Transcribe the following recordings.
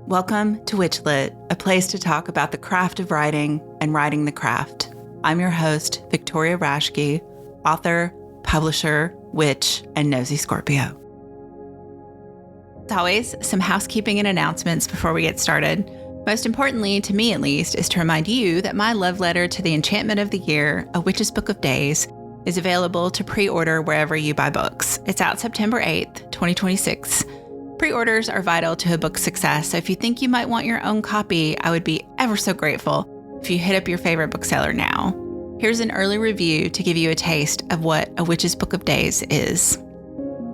Welcome to WitchLit, a place to talk about the craft of writing and writing the craft. I'm your host, Victoria Raschke, author, publisher, witch, and nosy Scorpio. As always, some housekeeping and announcements before we get started. Most importantly, to me at least, is to remind you that my love letter to the enchantment of the year, A Witch's Book of Days, is available to pre-order wherever you buy books. It's out September 8th, 2026. Pre-orders are vital to a book's success, so if you think you might want your own copy, I would be ever so grateful if you hit up your favorite bookseller now. Here's an early review to give you a taste of what A Witch's Book of Days is.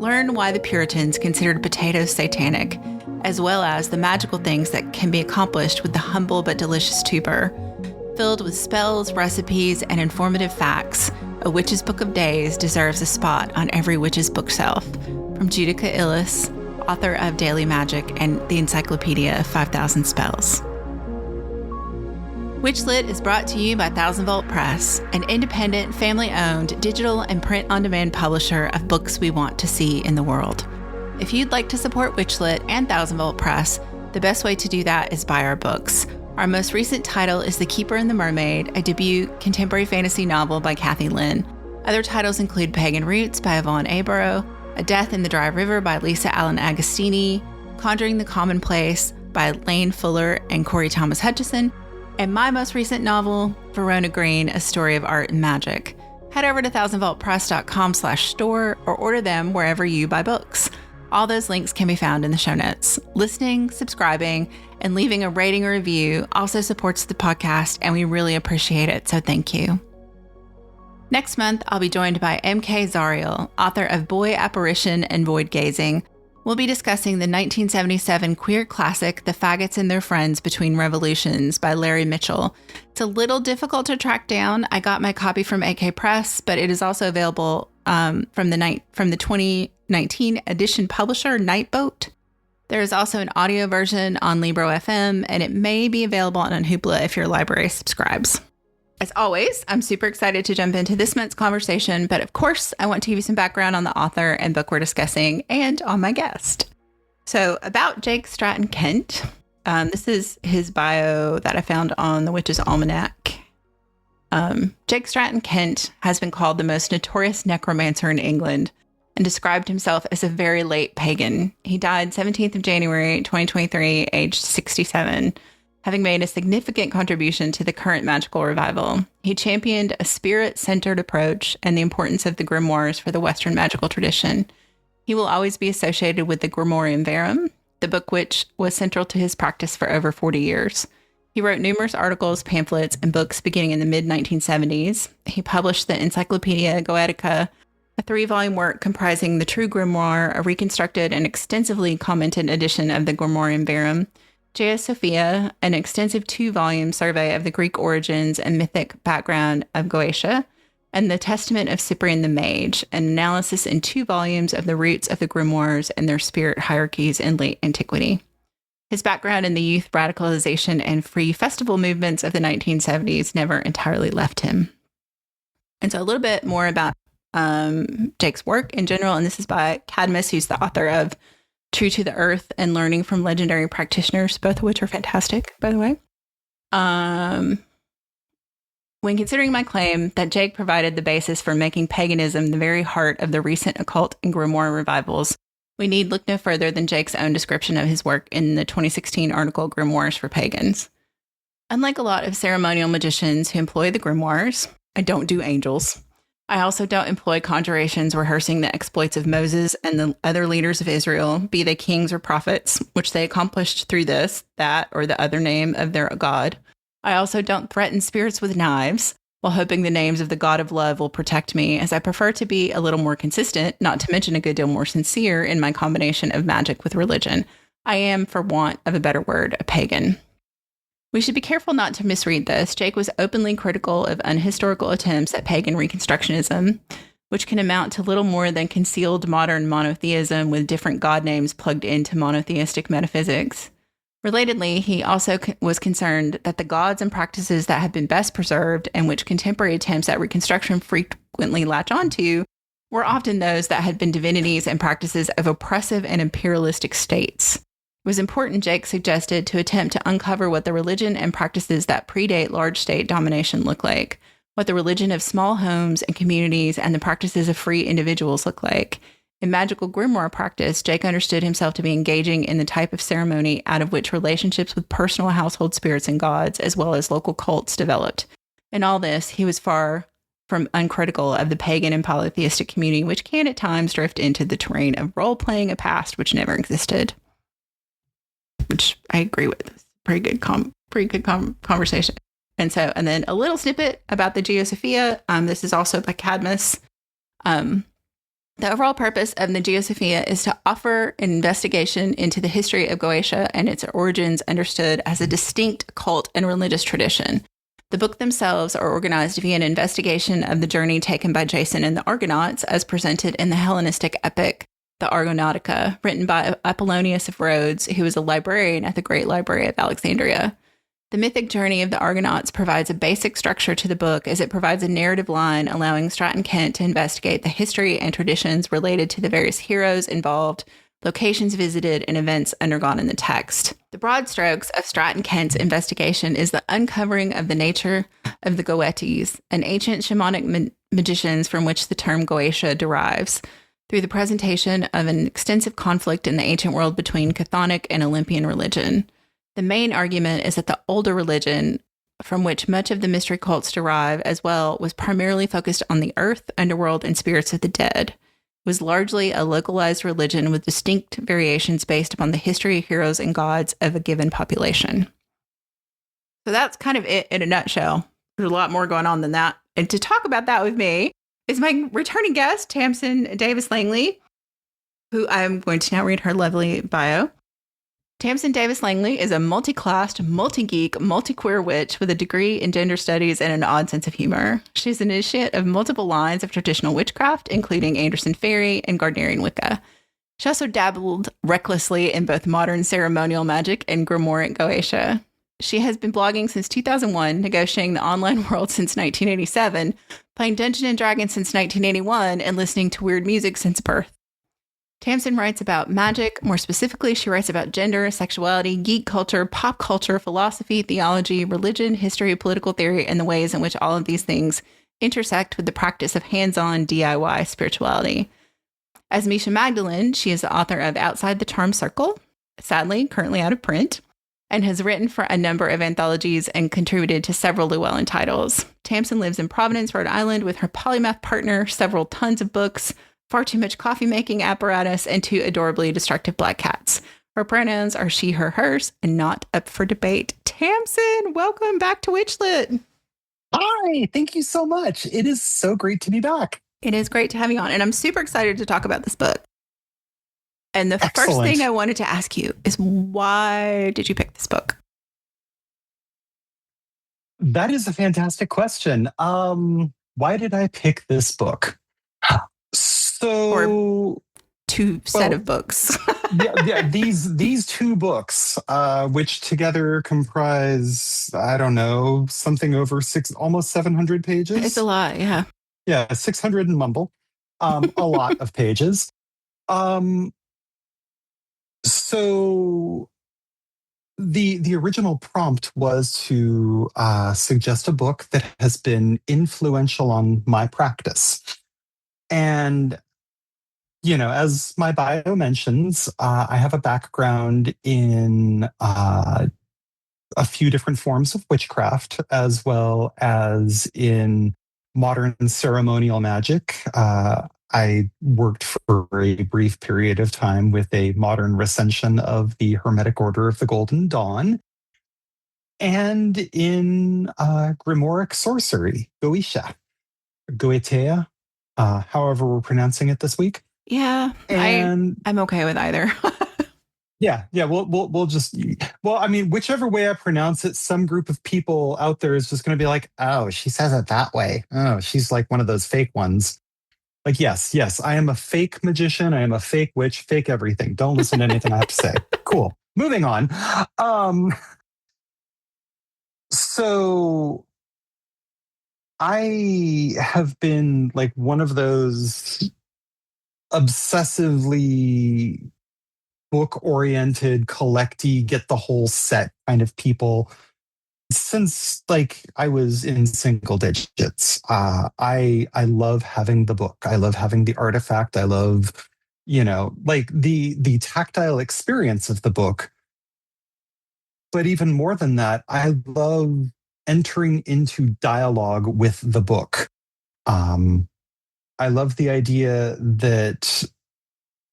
Learn why the Puritans considered potatoes satanic, as well as the magical things that can be accomplished with the humble but delicious tuber. Filled with spells, recipes, and informative facts, A Witch's Book of Days deserves a spot on every witch's bookshelf. From Judica Illes, author of Daily Magic and the Encyclopedia of 5,000 Spells. WitchLit is brought to you by Thousand Vault Press, an independent, family-owned, digital and print-on-demand publisher of books we want to see in the world. If you'd like to support WitchLit and Thousand Vault Press, the best way to do that is buy our books. Our most recent title is The Keeper and the Mermaid, a debut contemporary fantasy novel by Kathy Lynn. Other titles include Pagan Roots by Yvonne Abro, A Death in the Dry River by Lisa Allen Agostini, Conjuring the Commonplace by Lane Fuller and Corey Thomas Hutchison, and my most recent novel, Verona Green, A Story of Art and Magic. Head over to thousandvaultpress.com/store or order them wherever you buy books. All those links can be found in the show notes. Listening, subscribing, and leaving a rating or review also supports the podcast, and we really appreciate it, so thank you. Next month, I'll be joined by M.K. Zariel, author of Boy Apparition and Void Gazing. We'll be discussing the 1977 queer classic, The Faggots and Their Friends Between Revolutions by Larry Mitchell. It's a little difficult to track down. I got my copy from AK Press, but it is also available from the 2019 edition publisher, Nightboat. There is also an audio version on Libro FM, and it may be available on Hoopla if your library subscribes. As always, I'm super excited to jump into this month's conversation, but of course, I want to give you some background on the author and book we're discussing and on my guest. So about Jake Stratton-Kent, this is his bio that I found on the Witch's Almanac. Jake Stratton-Kent has been called the most notorious necromancer in England and described himself as a very late pagan. He died 17th of January, 2023, aged 67. Having made a significant contribution to the current magical revival. He championed a spirit-centered approach and the importance of the grimoires for the Western magical tradition. He will always be associated with the Grimorium Verum, the book which was central to his practice for over 40 years. He wrote numerous articles, pamphlets, and books beginning in the mid-1970s. He published the Encyclopedia Goetica, a 3-volume work comprising the True Grimoire, a reconstructed and extensively commented edition of the Grimorium Verum, Geosophia, an extensive 2-volume survey of the Greek origins and mythic background of Goetia, and the Testament of Cyprian the Mage, an analysis in 2 volumes of the roots of the grimoires and their spirit hierarchies in late antiquity. His background in the youth radicalization and free festival movements of the 1970s never entirely left him. And so a little bit more about Jake's work in general, and this is by Cadmus, who's the author of True to the Earth and Learning from Legendary Practitioners, both of which are fantastic, by the way. When considering my claim that Jake provided the basis for making paganism the very heart of the recent occult and grimoire revivals, we need look no further than Jake's own description of his work in the 2016 article Grimoires for Pagans. Unlike a lot of ceremonial magicians who employ the grimoires, I don't do angels. I also don't employ conjurations rehearsing the exploits of Moses and the other leaders of Israel, be they kings or prophets, which they accomplished through this, that, or the other name of their god. I also don't threaten spirits with knives, while hoping the names of the god of love will protect me, as I prefer to be a little more consistent, not to mention a good deal more sincere in my combination of magic with religion. I am, for want of a better word, a pagan. We should be careful not to misread this. Jake was openly critical of unhistorical attempts at pagan reconstructionism, which can amount to little more than concealed modern monotheism with different god names plugged into monotheistic metaphysics. Relatedly, he also was concerned that the gods and practices that have been best preserved and which contemporary attempts at reconstruction frequently latch onto were often those that had been divinities and practices of oppressive and imperialistic states. It was important, Jake suggested, to attempt to uncover what the religion and practices that predate large state domination look like, what the religion of small homes and communities and the practices of free individuals look like. In magical grimoire practice, Jake understood himself to be engaging in the type of ceremony out of which relationships with personal household spirits and gods, as well as local cults, developed. In all this, he was far from uncritical of the pagan and polytheistic community, which can at times drift into the terrain of role-playing a past which never existed. Which I agree with. Pretty good conversation. And then a little snippet about the Geosophia. This is also by Cadmus. The overall purpose of the Geosophia is to offer an investigation into the history of Goetia and its origins understood as a distinct cult and religious tradition. The book themselves are organized via an investigation of the journey taken by Jason and the Argonauts as presented in the Hellenistic epic, the Argonautica, written by Apollonius of Rhodes, who was a librarian at the Great Library of Alexandria. The mythic journey of the Argonauts provides a basic structure to the book as it provides a narrative line allowing Stratton-Kent to investigate the history and traditions related to the various heroes involved, locations visited, and events undergone in the text. The broad strokes of Stratton-Kent's investigation is the uncovering of the nature of the Goetes, an ancient shamanic magicians from which the term Goetia derives, through the presentation of an extensive conflict in the ancient world between Chthonic and Olympian religion. The main argument is that the older religion, from which much of the mystery cults derive as well, was primarily focused on the earth, underworld, and spirits of the dead. It was largely a localized religion with distinct variations based upon the history, heroes, and gods of a given population. So that's kind of it in a nutshell. There's a lot more going on than that. And to talk about that with me is my returning guest, Tamsin Davis-Langley, who I'm going to now read her lovely bio. Tamsin Davis-Langley is a multi-classed, multi-geek, multi-queer witch with a degree in gender studies and an odd sense of humor. She's an initiate of multiple lines of traditional witchcraft, including Anderson Fairy and Gardnerian Wicca. She also dabbled recklessly in both modern ceremonial magic and grimoire Goetia. She has been blogging since 2001, negotiating the online world since 1987, playing Dungeons & Dragons since 1981, and listening to weird music since birth. Tamsin writes about magic. More specifically, she writes about gender, sexuality, geek culture, pop culture, philosophy, theology, religion, history, political theory, and the ways in which all of these things intersect with the practice of hands-on DIY spirituality. As Misha Magdalene, she is the author of Outside the Charm Circle, sadly currently out of print, and has written for a number of anthologies and contributed to several Llewellyn titles. Tamsin lives in Providence, Rhode Island with her polymath partner, several tons of books, far too much coffee-making apparatus, and two adorably destructive black cats. Her pronouns are she, her, hers, and not up for debate. Tamsin, welcome back to WitchLit. Hi, thank you so much. It is so great to be back. It is great to have you on, and I'm super excited to talk about this book. And the Excellent. first thing I wanted to ask you is, why did you pick this book? That is a fantastic question. Why did I pick this book? Or two set of books. These two books, which together comprise, I don't know, something over almost 700 pages. It's a lot, yeah. Yeah, 600 and mumble. A lot of pages. So the original prompt was to suggest a book that has been influential on my practice. And, you know, as my bio mentions, I have a background in a few different forms of witchcraft, as well as in modern ceremonial magic. I worked for a brief period of time with a modern recension of the Hermetic Order of the Golden Dawn, and in grimoire sorcery, Goetia, however we're pronouncing it this week. Yeah, and I'm okay with either. Yeah. We'll just, I mean, whichever way I pronounce it, some group of people out there is just going to be like, oh, she says it that way. Oh, she's like one of those fake ones. Like, yes, I am a fake magician. I am a fake witch, fake everything. Don't listen to anything I have to say. Cool. Moving on. So I have been like one of those obsessively book-oriented, collecty, get the whole set kind of people since like I was in single digits. I love having the book. I love having the artifact. I love, like the tactile experience of the book. But even more than that, I love entering into dialogue with the book. I love the idea that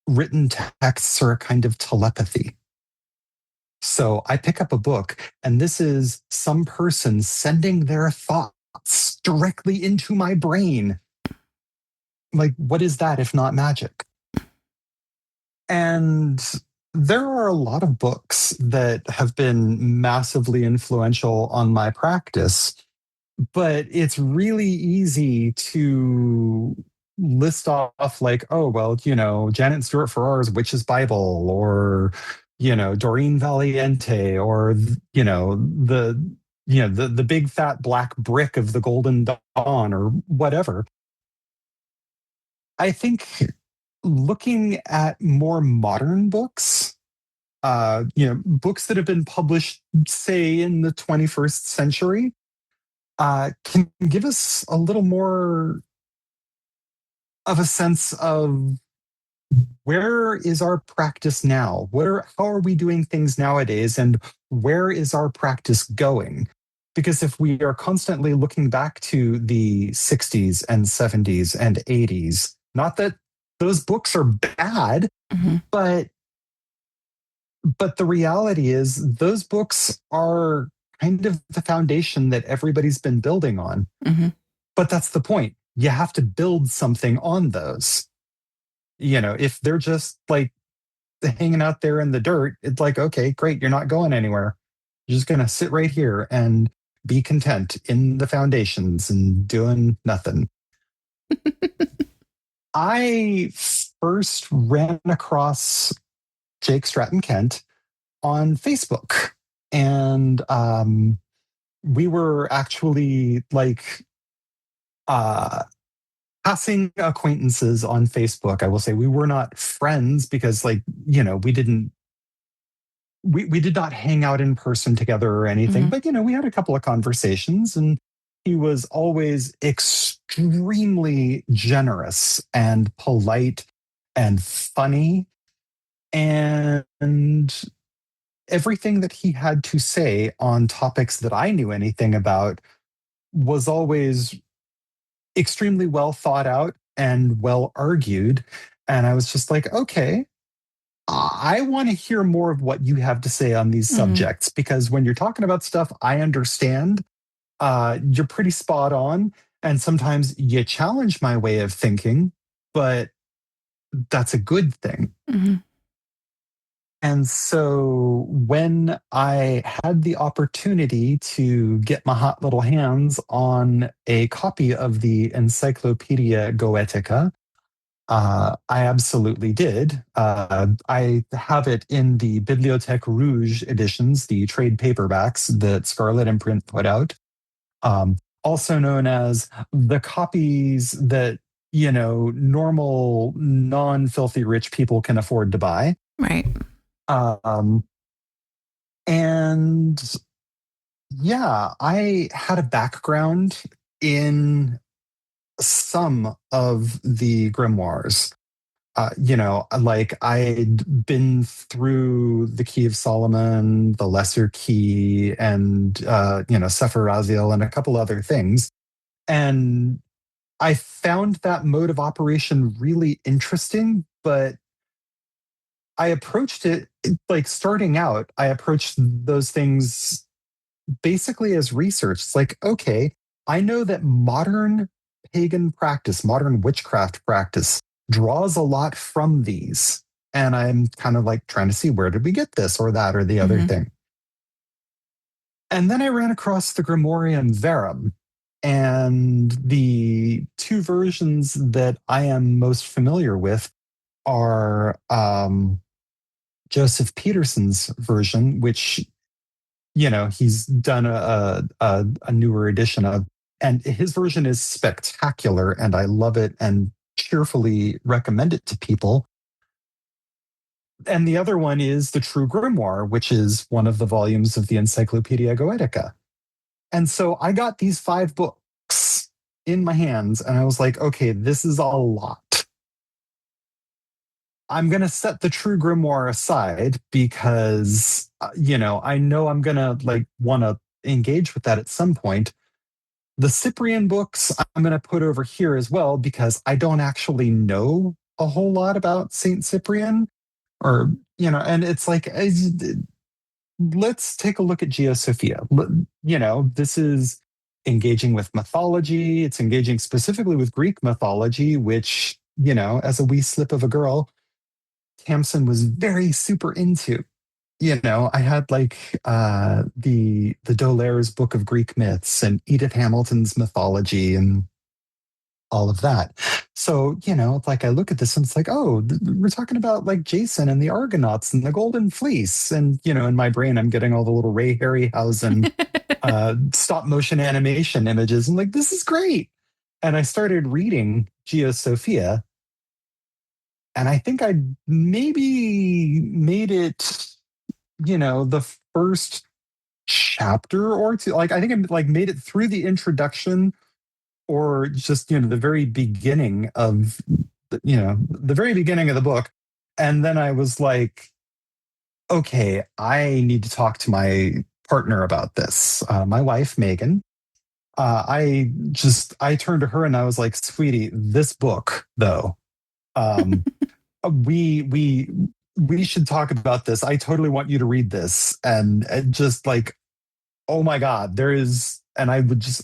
written texts are a kind of telepathy. So I pick up a book, and this is some person sending their thoughts directly into my brain. Like, what is that if not magic? And there are a lot of books that have been massively influential on my practice, but it's really easy to list off like, oh, well, Janet Stewart Farrar's Witch's Bible, or, Doreen Valiente, or, the big fat black brick of the Golden Dawn, or whatever. I think looking at more modern books, books that have been published, say, in the 21st century, can give us a little more of a sense of where is our practice now? How are we doing things nowadays, and where is our practice going? Because if we are constantly looking back to the 60s and 70s and 80s, not that those books are bad, Mm-hmm. but the reality is those books are kind of the foundation that everybody's been building on. Mm-hmm. But that's the point. You have to build something on those. If they're just like hanging out there in the dirt, it's like, okay, great, you're not going anywhere. You're just going to sit right here and be content in the foundations and doing nothing. I first ran across Jake Stratton-Kent on Facebook. And we were actually like passing acquaintances on Facebook. I will say we were not friends because, like, we did not hang out in person together or anything. Mm-hmm. But, we had a couple of conversations, and he was always extremely generous and polite and funny. And everything that he had to say on topics that I knew anything about was always extremely well thought out and well argued. And I was just like, okay, I want to hear more of what you have to say on these subjects, because when you're talking about stuff I understand, you're pretty spot on. And sometimes you challenge my way of thinking, but that's a good thing. Mm-hmm. And so when I had the opportunity to get my hot little hands on a copy of the Encyclopedia Goetica, I absolutely did. I have it in the Bibliothèque Rouge editions, the trade paperbacks that Scarlet Imprint put out, also known as the copies that, normal, non-filthy rich people can afford to buy. Right. And yeah, I had a background in some of the grimoires. Like I'd been through the Key of Solomon, the Lesser Key, and Sefer Raziel, and a couple other things. And I found that mode of operation really interesting, but I approached it like starting out, I approached those things basically as research. It's like, okay, I know that modern pagan practice, modern witchcraft practice draws a lot from these. And I'm kind of like trying to see, where did we get this or that or the other thing? And then I ran across the Grimorium Verum. And the two versions that I am most familiar with are Joseph Peterson's version, which, he's done a newer edition of. And his version is spectacular, and I love it and cheerfully recommend it to people. And the other one is the True Grimoire, which is one of the volumes of the Encyclopedia Goetica. And so I got these 5 books in my hands, and I was like, okay, this is a lot. I'm going to set the True Grimoire aside because, I know I'm going to want to engage with that at some point. The Cyprian books I'm going to put over here as well because I don't actually know a whole lot about Saint Cyprian, or and it's like, let's take a look at Geosophia. This is engaging with mythology. It's engaging specifically with Greek mythology, which, as a wee slip of a girl, Tamsin was very super into. I had the D'Aulaire's Book of Greek Myths and Edith Hamilton's mythology and all of that. So, it's like I look at this and it's like, oh, we're talking about like Jason and the Argonauts and the Golden Fleece. And, in my brain, I'm getting all the little Ray Harryhausen stop motion animation images. I'm like, this is great. And I started reading Geosophia. And I think I maybe made it, the first chapter or two. Like, I think I made it through the introduction, or just the very beginning of the very beginning of the book. And then I was like, okay, I need to talk to my partner about this, my wife Megan. I turned to her and I was like, sweetie, this book though, we should talk about this. I totally want you to read this. And just like, oh my God, there is. And I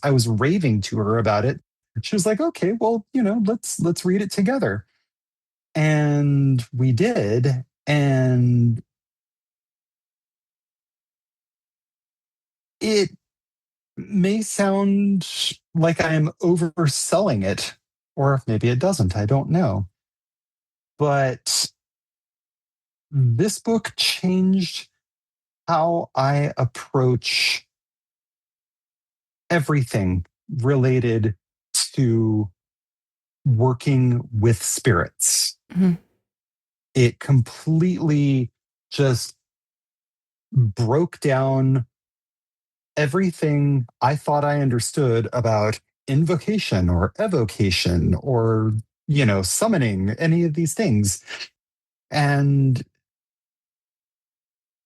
was raving to her about it. She was like, okay, well, let's read it together. And we did. And it may sound like I am overselling it, or maybe it doesn't. I don't know. But this book changed how I approach everything related to working with spirits. Mm-hmm. It completely just broke down everything I thought I understood about invocation or evocation or, summoning, any of these things. And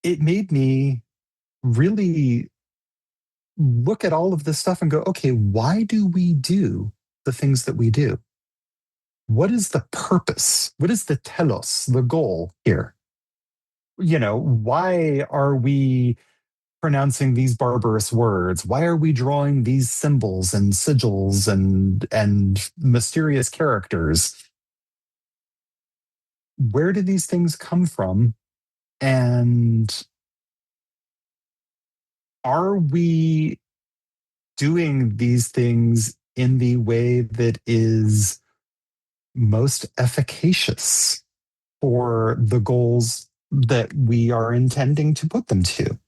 it made me really look at all of this stuff and go, okay, why do we do the things that we do? What is the purpose? What is the telos, the goal here? Why are we pronouncing these barbarous words? Why are we drawing these symbols and sigils and mysterious characters? Where do these things come from? And are we doing these things in the way that is most efficacious for the goals that we are intending to put them to?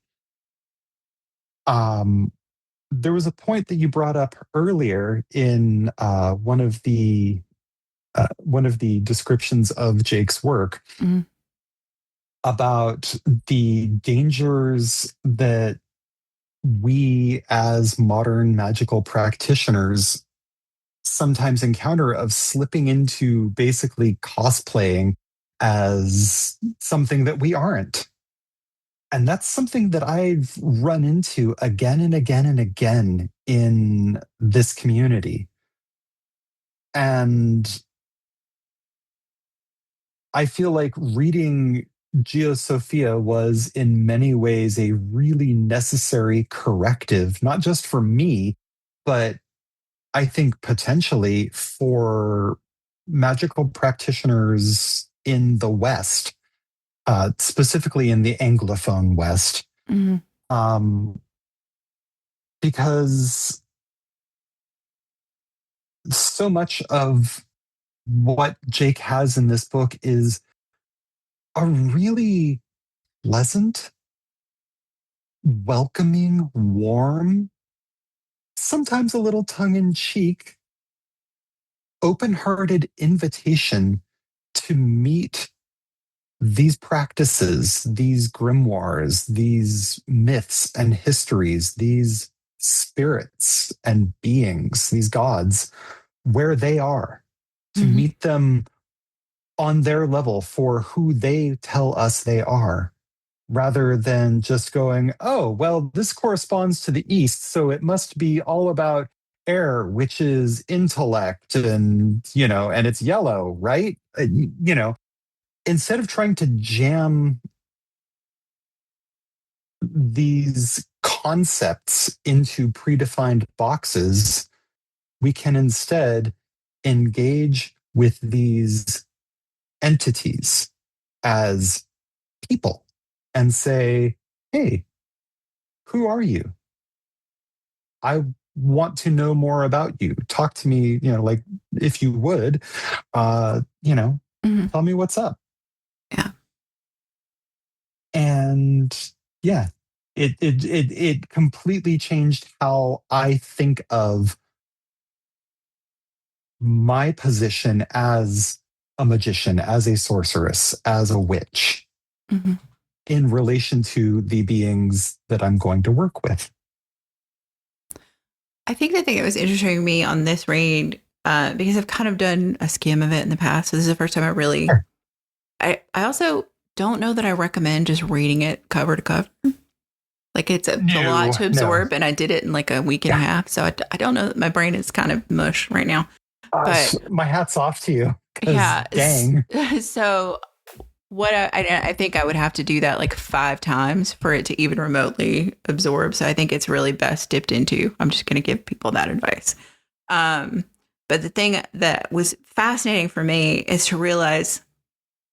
There was a point that you brought up earlier in one of the descriptions of Jake's work, Mm-hmm. about the dangers that we as modern magical practitioners sometimes encounter of slipping into basically cosplaying as something that we aren't. And that's something that I've run into again and again and again in this community. And I feel like reading Geosophia was in many ways a really necessary corrective, not just for me, but I think potentially for magical practitioners in the West, specifically in the Anglophone West. Mm-hmm. Because so much of what Jake has in this book is a really pleasant, welcoming, warm, sometimes a little tongue in cheek, open hearted invitation to meet these practices, these grimoires, these myths and histories, these spirits and beings, these gods, where they are, to meet them on their level for who they tell us they are, rather than just going, oh, well, this corresponds to the East, so it must be all about air, which is intellect, and, and it's yellow, right? Instead of trying to jam these concepts into predefined boxes, we can instead engage with these entities as people and say, hey, who are you? I want to know more about you. Talk to me, like if you would, tell me what's up. Yeah. And yeah, it completely changed how I think of my position as a magician, as a sorceress, as a witch, in relation to the beings that I'm going to work with. I think the thing that was interesting to me on this read, because I've kind of done a skim of it in the past, so this is the first time I really. Sure. I also don't know that I recommend just reading it cover to cover. Like it's a lot to absorb, and I did it in like a week and a half, so I don't know that my brain is kind of mush right now. But my hat's off to you. Yeah, dang. So what I think I would have to do that like 5 times for it to even remotely absorb. So I think it's really best dipped into. I'm just going to give people that advice. But the thing that was fascinating for me is to realize,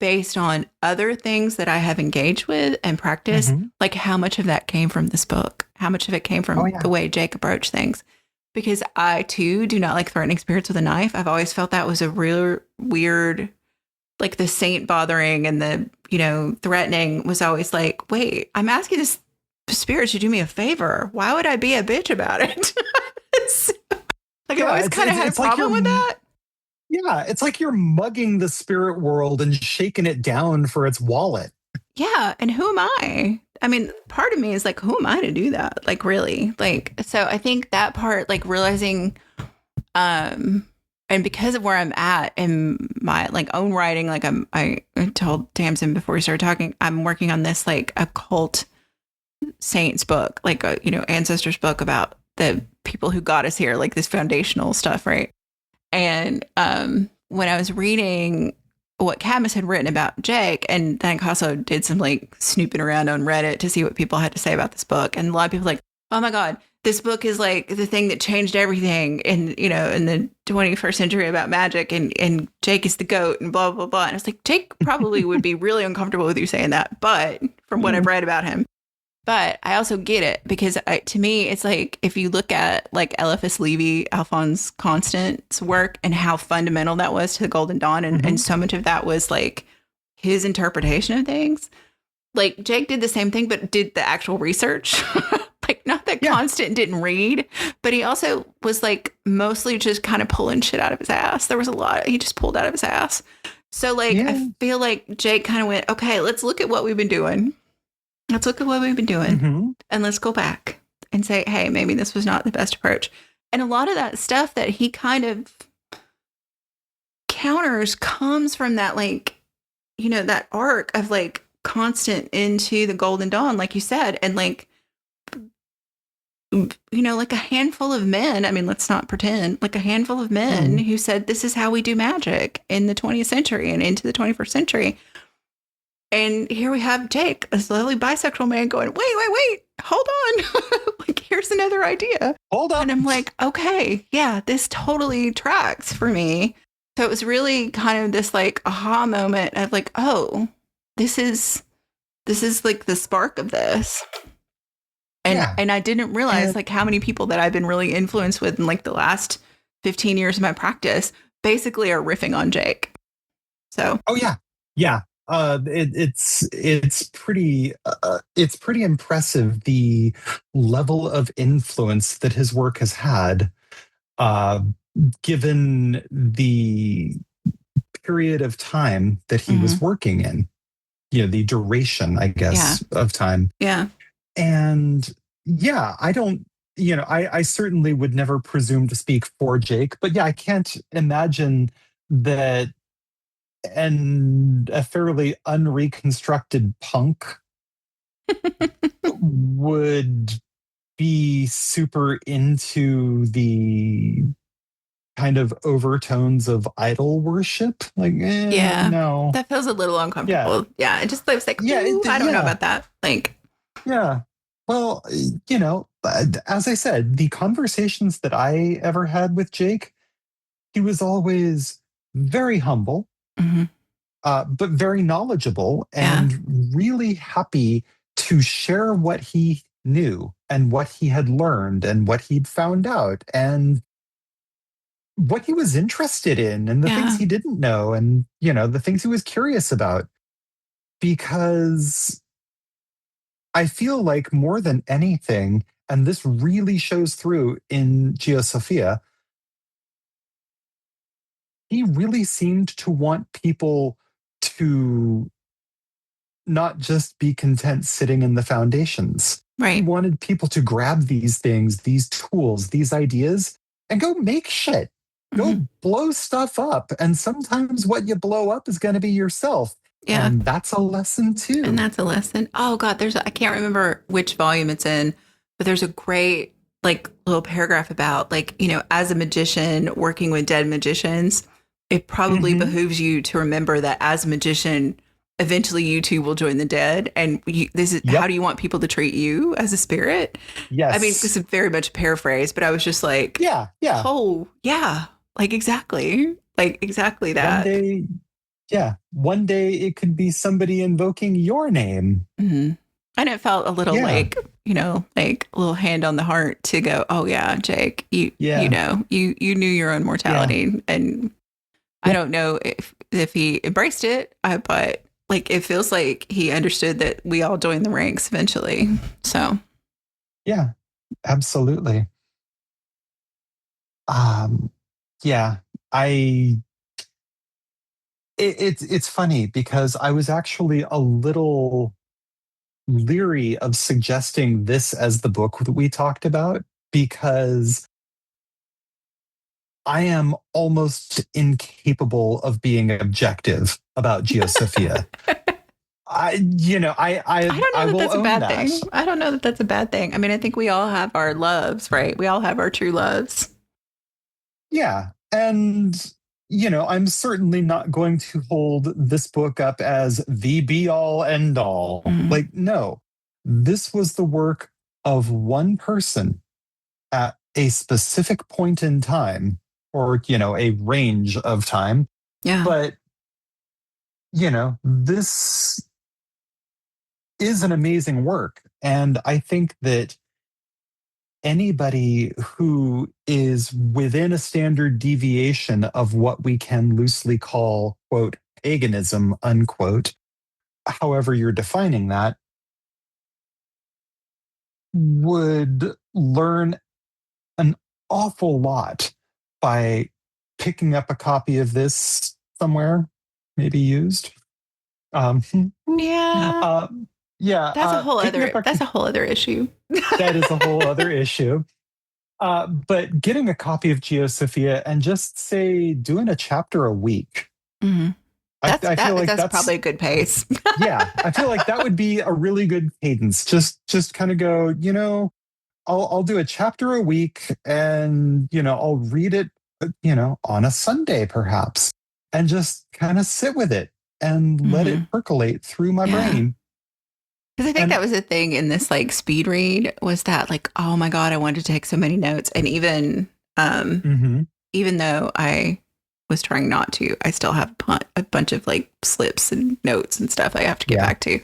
based on other things that I have engaged with and practiced, like how much of that came from this book, how much of it came from the way Jake approached things. Because I too do not like threatening spirits with a knife. I've always felt that was a real weird, like the saint bothering and the, threatening was always like, wait, I'm asking this spirit to do me a favor. Why would I be a bitch about it? I've always kind of had a problem with that. Yeah, it's like you're mugging the spirit world and shaking it down for its wallet. Yeah, and who am I? I mean, part of me is like, who am I to do that? Like, really? Like, so I think that part, like realizing, and because of where I'm at in my like own writing, like I told Tamsin before we started talking, I'm working on this like occult saints book, like a, ancestors book about the people who got us here, like this foundational stuff, right? And when I was reading what Cadmus had written about Jake, and then I also did some like snooping around on Reddit to see what people had to say about this book, and a lot of people were like, oh my god, this book is like the thing that changed everything in the 21st century about magic, and Jake is the GOAT and blah blah blah. And I was like, Jake probably would be really uncomfortable with you saying that, but from what I've read about him. But I also get it, because to me, it's like, if you look at like Eliphas Levi, Alphonse Constant's work, and how fundamental that was to the Golden Dawn, and so much of that was like his interpretation of things. Like Jake did the same thing, but did the actual research. Like, not that Constant didn't read, but he also was like mostly just kind of pulling shit out of his ass. There was a lot he just pulled out of his ass. So like, I feel like Jake kind of went, okay, let's look at what we've been doing. And let's go back and say, hey, maybe this was not the best approach. And a lot of that stuff that he kind of counters comes from that, like, that arc of like Constant into the Golden Dawn, like you said, and like, like a handful of men. I mean, let's not pretend, like a handful of men who said, this is how we do magic in the 20th century and into the 21st century. And here we have Jake, a slowly bisexual man, going, wait, hold on. Like, here's another idea. Hold on. And I'm like, okay, yeah, this totally tracks for me. So it was really kind of this like aha moment of like, oh, this is like the spark of this. And I didn't realize like how many people that I've been really influenced with in like the last 15 years of my practice basically are riffing on Jake. So. Oh yeah. Yeah. It's pretty impressive, the level of influence that his work has had, given the period of time that he was working in. the duration, I guess, of time. Yeah. And yeah, I don't, I certainly would never presume to speak for Jake, but yeah, I can't imagine that a fairly unreconstructed punk would be super into the kind of overtones of idol worship. Like, no. That feels a little uncomfortable. Yeah. It just looks like, Yeah, I don't know about that. Like, yeah. Well, as I said, the conversations that I ever had with Jake, he was always very humble, mm-hmm. but very knowledgeable and really happy to share what he knew and what he had learned and what he'd found out and what he was interested in and the things he didn't know and, the things he was curious about. Because I feel like more than anything, and this really shows through in Geosophia, he really seemed to want people to not just be content sitting in the foundations. Right. He wanted people to grab these things, these tools, these ideas, and go make shit. Go blow stuff up. And sometimes what you blow up is going to be yourself. Yeah. And that's a lesson too. And that's a lesson. Oh God, I can't remember which volume it's in, but there's a great little paragraph about as a magician working with dead magicians, it probably behooves you to remember that as a magician, eventually you too will join the dead. And this is how do you want people to treat you as a spirit? Yes. I mean, this is very much a paraphrase, but I was just like, yeah. Oh yeah. Exactly that. One day it could be somebody invoking your name. Mm-hmm. And it felt a little like a little hand on the heart to go, oh yeah, Jake, you knew your own mortality. And I don't know if he embraced it, but it feels like he understood that we all join the ranks eventually. So. Yeah, absolutely. It's funny because I was actually a little leery of suggesting this as the book that we talked about because I am almost incapable of being objective about Geosophia. I don't know that that's a bad thing. I don't know that that's a bad thing. I mean, I think we all have our loves, right? We all have our true loves. Yeah. And, I'm certainly not going to hold this book up as the be all end all. No, this was the work of one person at a specific point in time or, a range of time. Yeah. But, this is an amazing work. And I think that anybody who is within a standard deviation of what we can loosely call, quote, paganism, unquote, however you're defining that, would learn an awful lot by picking up a copy of this somewhere, maybe used. Yeah, that's a whole other issue. That is a whole other issue. But getting a copy of Geosophia and just say doing a chapter a week. Mm-hmm. I feel like that's probably a good pace. Yeah, I feel like that would be a really good cadence. Just kind of go, I'll do a chapter a week and, I'll read it, on a Sunday perhaps, and just kind of sit with it and let it percolate through my brain. Because I think that was the thing in this speed read was that oh my God, I wanted to take so many notes. And even, even though I was trying not to, I still have a bunch of slips and notes and stuff I have to get back to.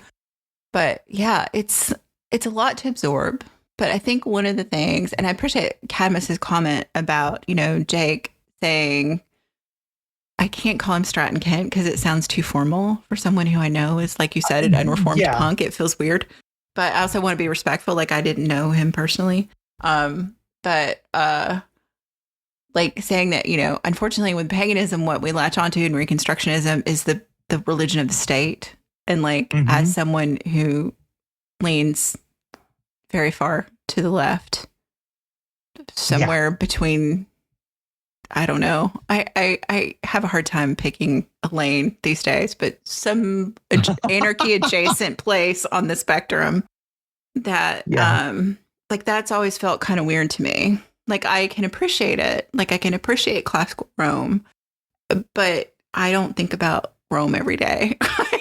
But yeah, it's a lot to absorb. But I think one of the things, and I appreciate Cadmus's comment about, Jake saying, I can't call him Stratton-Kent because it sounds too formal for someone who I know is, like you said, an unreformed punk. It feels weird. But I also want to be respectful. I didn't know him personally. But saying that, unfortunately with paganism, what we latch onto in Reconstructionism is the religion of the state. And like, Mm-hmm. as someone who leans very far to the left, Yeah. somewhere between, I don't know. I have a hard time picking a lane these days, but some anarchy adjacent place on the spectrum that, Yeah. like, that's always felt kind of weird to me. Like, I can appreciate it. Like, I can appreciate classical Rome, but I don't think about Rome every day.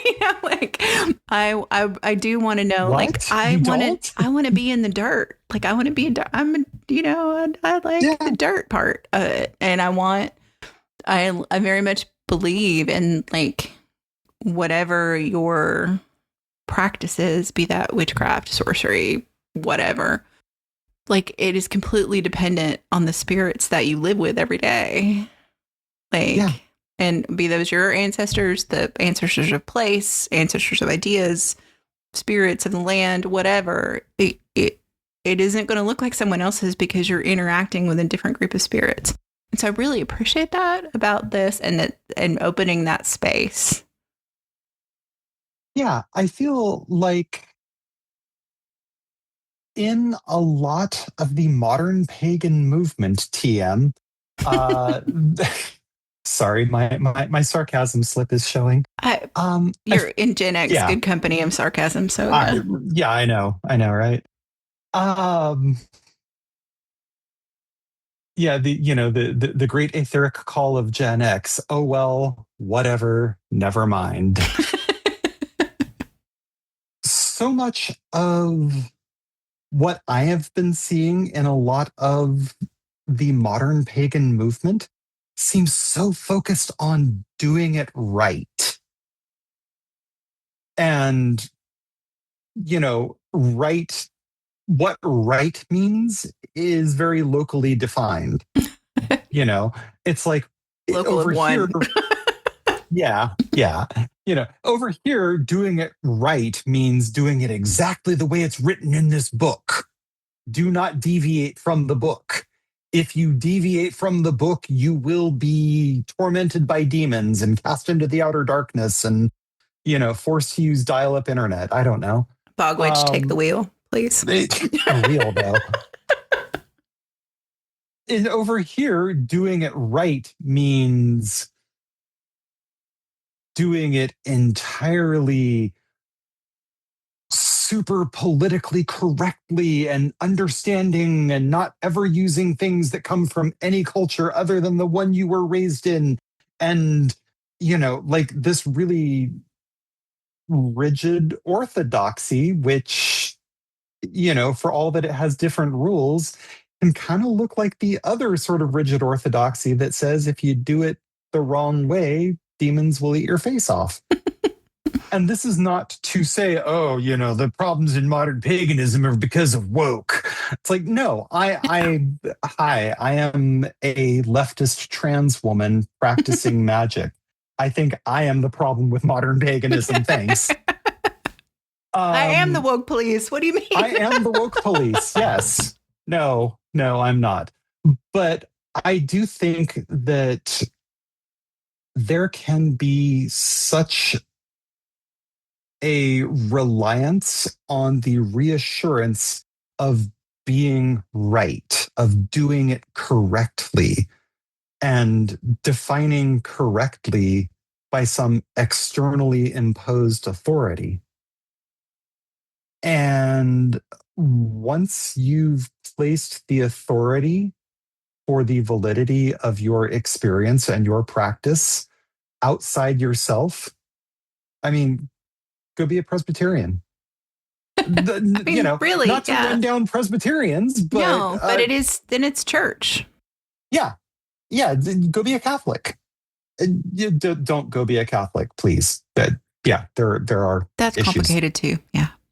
You know, like, I do want to know. Like, What? You don't? I want to be in the dirt. Like, I want to be. You know, I like the Yeah. dirt part of it, and I very much believe in, like, whatever your practices, be that witchcraft, sorcery, whatever. Like, it is completely dependent on the spirits that you live with every day. Like, Yeah. and be those your ancestors, the ancestors of place, ancestors of ideas, spirits of the land, whatever. It isn't going to look like someone else's because you're interacting with a different group of spirits. And so I really appreciate that about this, and opening that space. Yeah. I feel like in a lot of the modern pagan movement, TM, uh, sorry, my sarcasm slip is showing. You're in Gen X, Yeah. good company of sarcasm. So yeah. Yeah, I know, right? Um, yeah, the great etheric call of Gen X. Oh well, whatever, never mind. So much of what I have been seeing in a lot of the modern pagan movement seems so focused on doing it right. And, right, what right means is very locally defined. It's like Local of over here, one. yeah, yeah. Over here, doing it right means doing it exactly the way it's written in this book. Do not deviate from the book. If you deviate from the book, you will be tormented by demons and cast into the outer darkness and, forced to use dial up internet. I don't know. Bogwitch, take the wheel, please. For real, though. And over here, doing it right means doing it entirely super politically correctly and understanding and not ever using things that come from any culture other than the one you were raised in. And, like this really rigid orthodoxy, which, for all that it has different rules, can kind of look like the other sort of rigid orthodoxy that says if you do it the wrong way, demons will eat your face off. And this is not to say, oh, the problems in modern paganism are because of woke. It's like, no, I am a leftist trans woman practicing magic. I think I am the problem with modern paganism. Thanks. I am the woke police. What do you mean? I am the woke police. Yes. No, I'm not. But I do think that there can be such a reliance on the reassurance of being right, of doing it correctly, and defining correctly by some externally imposed authority. And once you've placed the authority for the validity of your experience and your practice outside yourself, I mean, go be a Presbyterian. Really, not to run down Presbyterians, but no, but it is, then it's church. Yeah, go be a Catholic. Don't go be a Catholic, please. There are that's issues. Complicated too.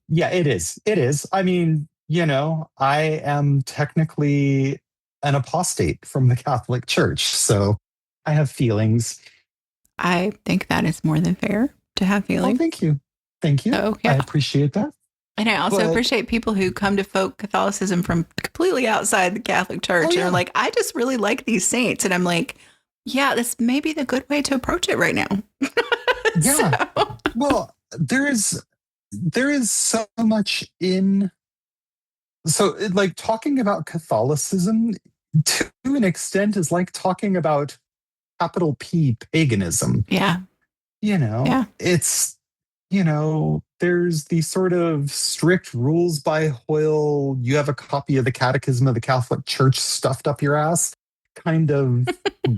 Yeah, it is. I mean, I am technically an apostate from the Catholic Church, so I have feelings. I think that is more than fair to have feelings. Oh, thank you. So, yeah. I appreciate that. And I also appreciate people who come to folk Catholicism from completely outside the Catholic Church and are like, I just really like these saints. And I'm like, yeah, this may be the good way to approach it right now. Yeah. Well, there is so much in, so like talking about Catholicism to an extent is like talking about capital P paganism. Yeah. Yeah. It's, there's these sort of strict rules by Hoyle. You have a copy of the Catechism of the Catholic Church stuffed up your ass, kind of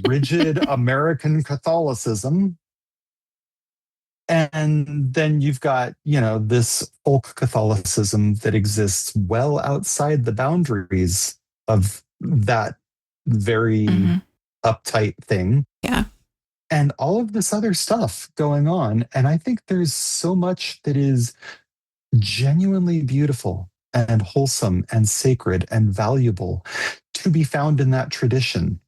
rigid American Catholicism. And then you've got, this folk Catholicism that exists well outside the boundaries of that very uptight thing. Yeah. And all of this other stuff going on. And I think there's so much that is genuinely beautiful and wholesome and sacred and valuable to be found in that tradition.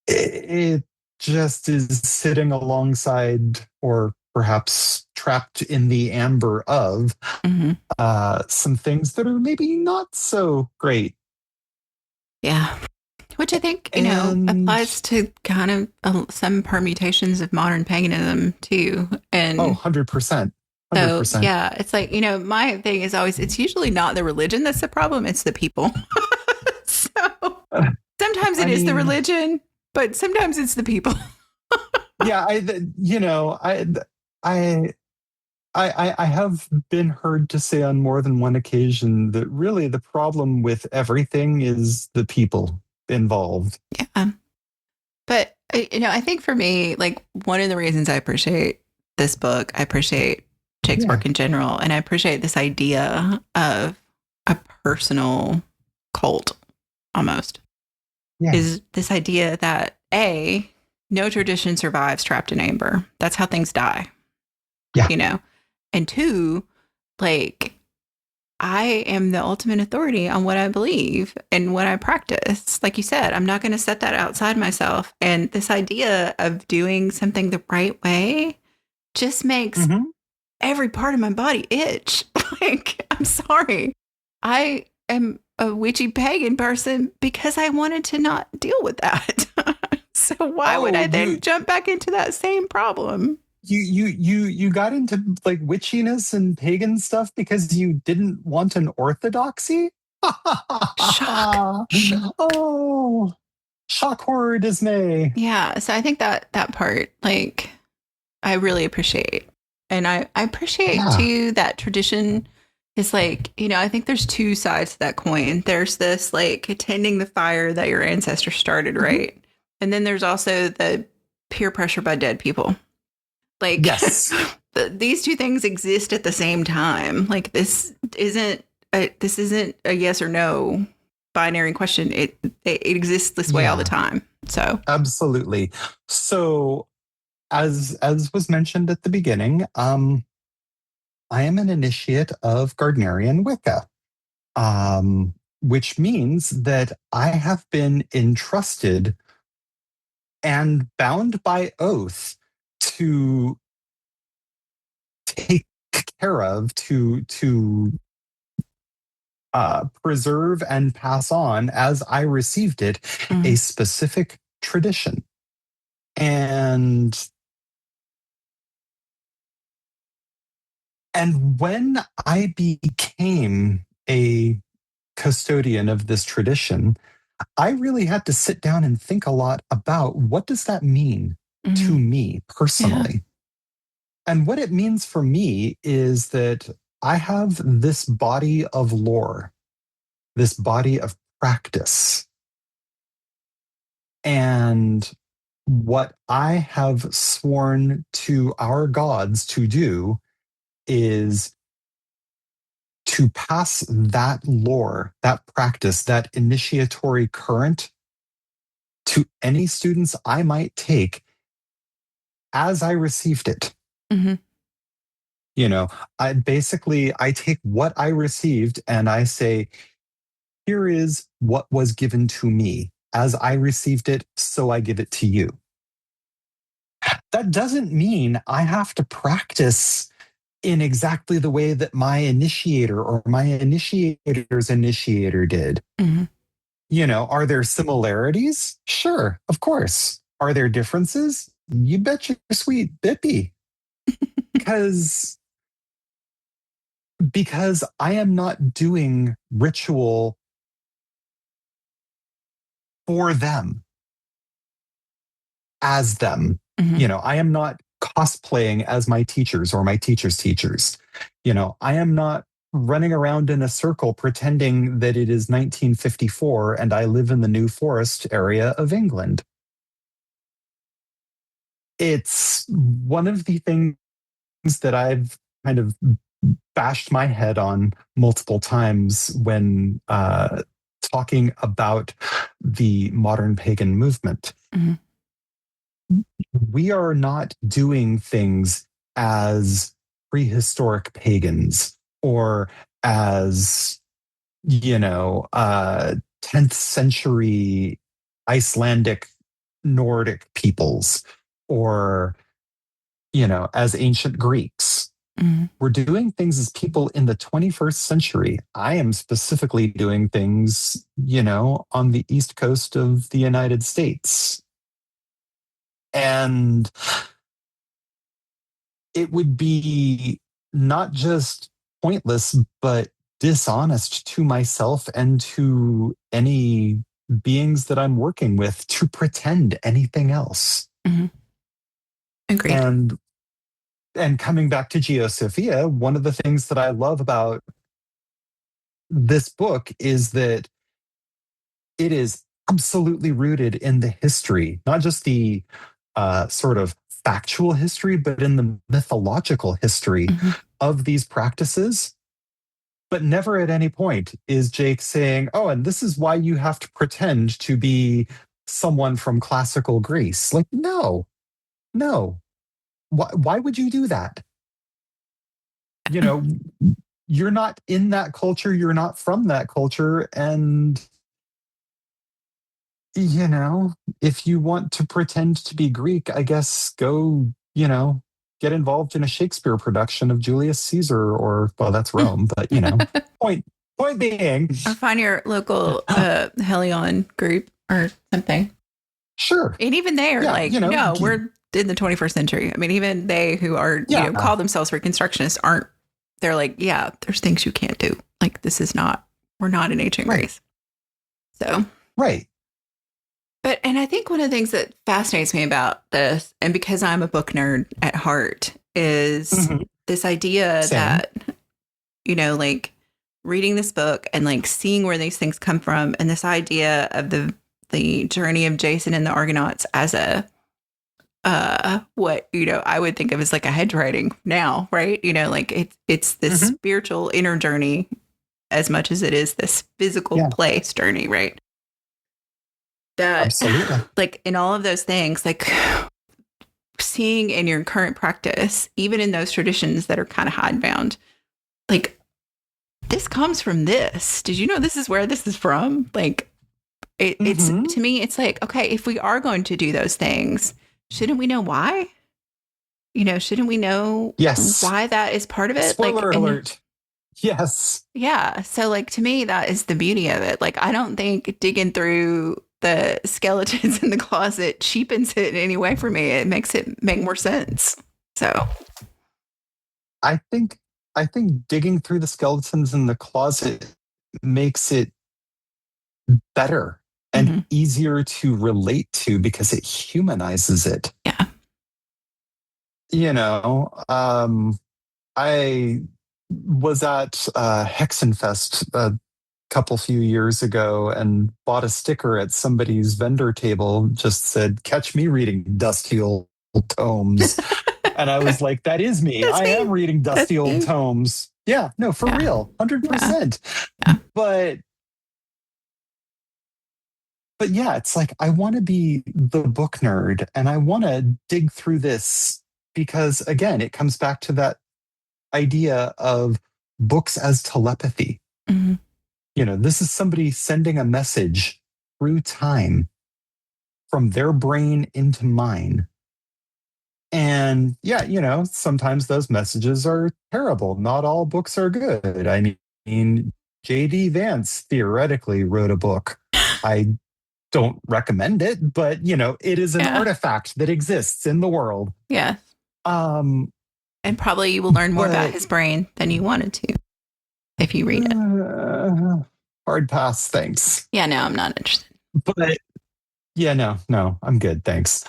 It just is sitting alongside, or perhaps trapped in the amber of, some things that are maybe not so great. Yeah. Which I think, applies to kind of some permutations of modern paganism too. And 100%. 100%. So, yeah, it's like, my thing is always, it's usually not the religion that's the problem, it's the people. So sometimes it is the religion, but sometimes it's the people. Yeah, I have been heard to say on more than one occasion that really the problem with everything is the people involved. Yeah. But, I think for me, like, one of the reasons I appreciate this book, I appreciate Jake's work in general, and I appreciate this idea of a personal cult almost, is this idea that no tradition survives trapped in amber. That's how things die. Yeah. And two, like, I am the ultimate authority on what I believe and what I practice. Like you said, I'm not going to set that outside myself. And this idea of doing something the right way just makes every part of my body itch. Like, I'm sorry. I am a witchy pagan person because I wanted to not deal with that. So why would I then jump back into that same problem? You got into like witchiness and pagan stuff because you didn't want an orthodoxy? Shock. Oh, shock, horror, dismay. Yeah. So I think that part, like, I really appreciate. And I appreciate too that tradition is like, I think there's two sides to that coin. There's this like tending the fire that your ancestors started, right? And then there's also the peer pressure by dead people. Like, yes, these two things exist at the same time. Like, this isn't a yes or no binary question. It exists this way all the time. So absolutely. So as was mentioned at the beginning, I am an initiate of Gardnerian Wicca, which means that I have been entrusted and bound by oath to take care of, to preserve and pass on, as I received it, a specific tradition. And when I became a custodian of this tradition, I really had to sit down and think a lot about what does that mean to me personally. Yeah. And what it means for me is that I have this body of lore, this body of practice. And what I have sworn to our gods to do is to pass that lore, that practice, that initiatory current to any students I might take as I received it. I take what I received and I say, here is what was given to me. As I received it, so I give it to you. That doesn't mean I have to practice in exactly the way that my initiator or my initiator's initiator did. Are there similarities? Sure, of course. Are there differences? You bet your sweet bippy. because I am not doing ritual for them, as them. Mm-hmm. I am not cosplaying as my teachers or my teachers' teachers. I am not running around in a circle pretending that it is 1954 and I live in the New Forest area of England. It's one of the things that I've kind of bashed my head on multiple times when talking about the modern pagan movement. Mm-hmm. We are not doing things as prehistoric pagans or as 10th century Icelandic Nordic peoples or as ancient Greeks. Mm-hmm. We're doing things as people in the 21st century. I am specifically doing things on the East Coast of the United States. And it would be not just pointless, but dishonest to myself and to any beings that I'm working with to pretend anything else. Mm-hmm. Agreed. And coming back to Geosophia, one of the things that I love about this book is that it is absolutely rooted in the history, not just the sort of factual history, but in the mythological history Mm-hmm. of these practices. But never at any point is Jake saying, oh, and this is why you have to pretend to be someone from classical Greece. Like, no. Why would you do that? You're not in that culture. You're not from that culture. And if you want to pretend to be Greek, I guess go, get involved in a Shakespeare production of Julius Caesar or, well, that's Rome, but, point being. Or find your local Helion group or something. Sure. And even they are no, we're in the 21st century. I mean, even they who are, call themselves Reconstructionists they're like, yeah, there's things you can't do. Like, we're not an ancient Greece. So. Right. But, and I think one of the things that fascinates me about this, and because I'm a book nerd at heart, is this idea that, like reading this book and like seeing where these things come from, and this idea of the journey of Jason and the Argonauts as what, I would think of as like a hedge writing now, right? Like it's this spiritual inner journey as much as it is this physical place journey, right? That, absolutely. Like in all of those things, like seeing in your current practice, even in those traditions that are kind of hidebound, like this comes from this. Did you know this is where this is from? Like it's to me, it's like, okay, if we are going to do those things, shouldn't we know why? Shouldn't we know why that is part of it? Spoiler alert. Yes. Yeah. So like to me, that is the beauty of it. Like I don't think digging through the skeletons in the closet cheapens it in any way for me. It makes it make more sense. So I think digging through the skeletons in the closet makes it better and easier to relate to because it humanizes it. Yeah. I was at Hexenfest a few years ago and bought a sticker at somebody's vendor table, just said, catch me reading dusty old tomes. And I was like, that is me. I am reading dusty old tomes. Yeah, no, for real. 100%. Yeah. But yeah, it's like, I want to be the book nerd and I want to dig through this because, again, it comes back to that idea of books as telepathy. This is somebody sending a message through time from their brain into mine. And yeah, sometimes those messages are terrible. Not all books are good. I mean, J.D. Vance theoretically wrote a book. I don't recommend it, but it is an artifact that exists in the world. Yeah. And probably you will learn more about But his brain than you wanted to if you read it. hard pass, thanks. Yeah, no, I'm not interested. But yeah, no, I'm good, thanks.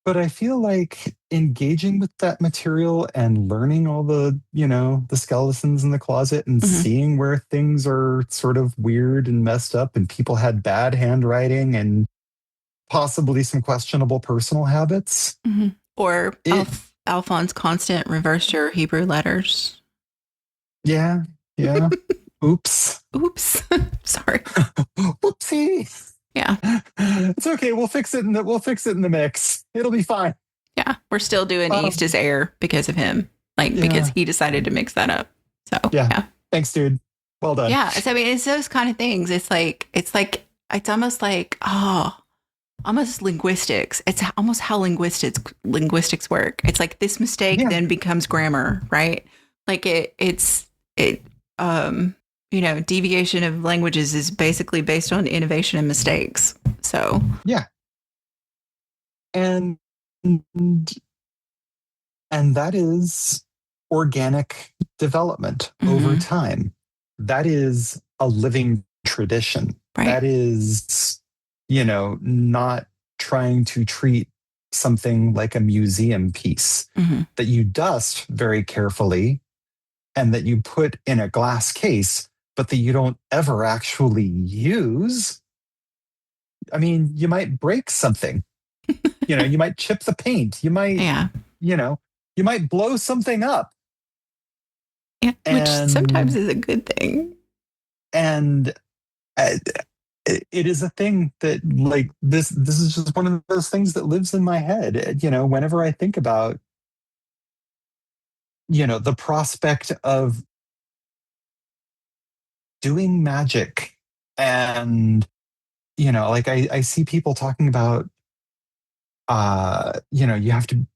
But I feel like engaging with that material and learning all the, the skeletons in the closet and seeing where things are sort of weird and messed up and people had bad handwriting and possibly some questionable personal habits. Or Alphonse Constant reversed your Hebrew letters. Yeah. Oops. Sorry. Whoopsie. Yeah. It's okay. We'll fix it in the mix. It'll be fine. Yeah. We're still doing East is Air because of him. Because he decided to mix that up. So yeah. Thanks, dude. Well done. Yeah. So I mean, it's those kind of things. It's almost like, almost linguistics. It's almost how linguistics work. It's like this mistake then becomes grammar, right? Like deviation of languages is basically based on innovation and mistakes. So yeah, and that is organic development over time. That is a living tradition. Right. That is, not trying to treat something like a museum piece that you dust very carefully and that you put in a glass case, but that you don't ever actually use. I mean, you might break something. You might chip the paint. You might, you might blow something up. Yeah, which sometimes is a good thing. And it is a thing that, like, this is just one of those things that lives in my head. Whenever I think about, the prospect of doing magic and, I see people talking about, you have to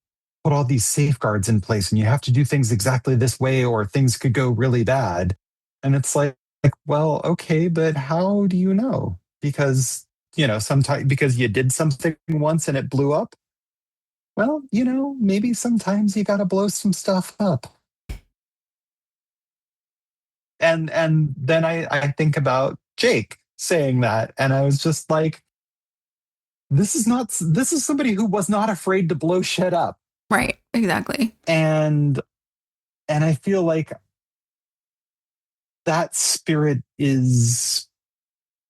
put all these safeguards in place and you have to do things exactly this way or things could go really bad. And it's like, well, okay, but how do you know? Because, sometimes because you did something once and it blew up. Well, maybe sometimes you got to blow some stuff up. And then I think about Jake saying that, and I was just like, this is somebody who was not afraid to blow shit up. Right, exactly. And I feel like that spirit is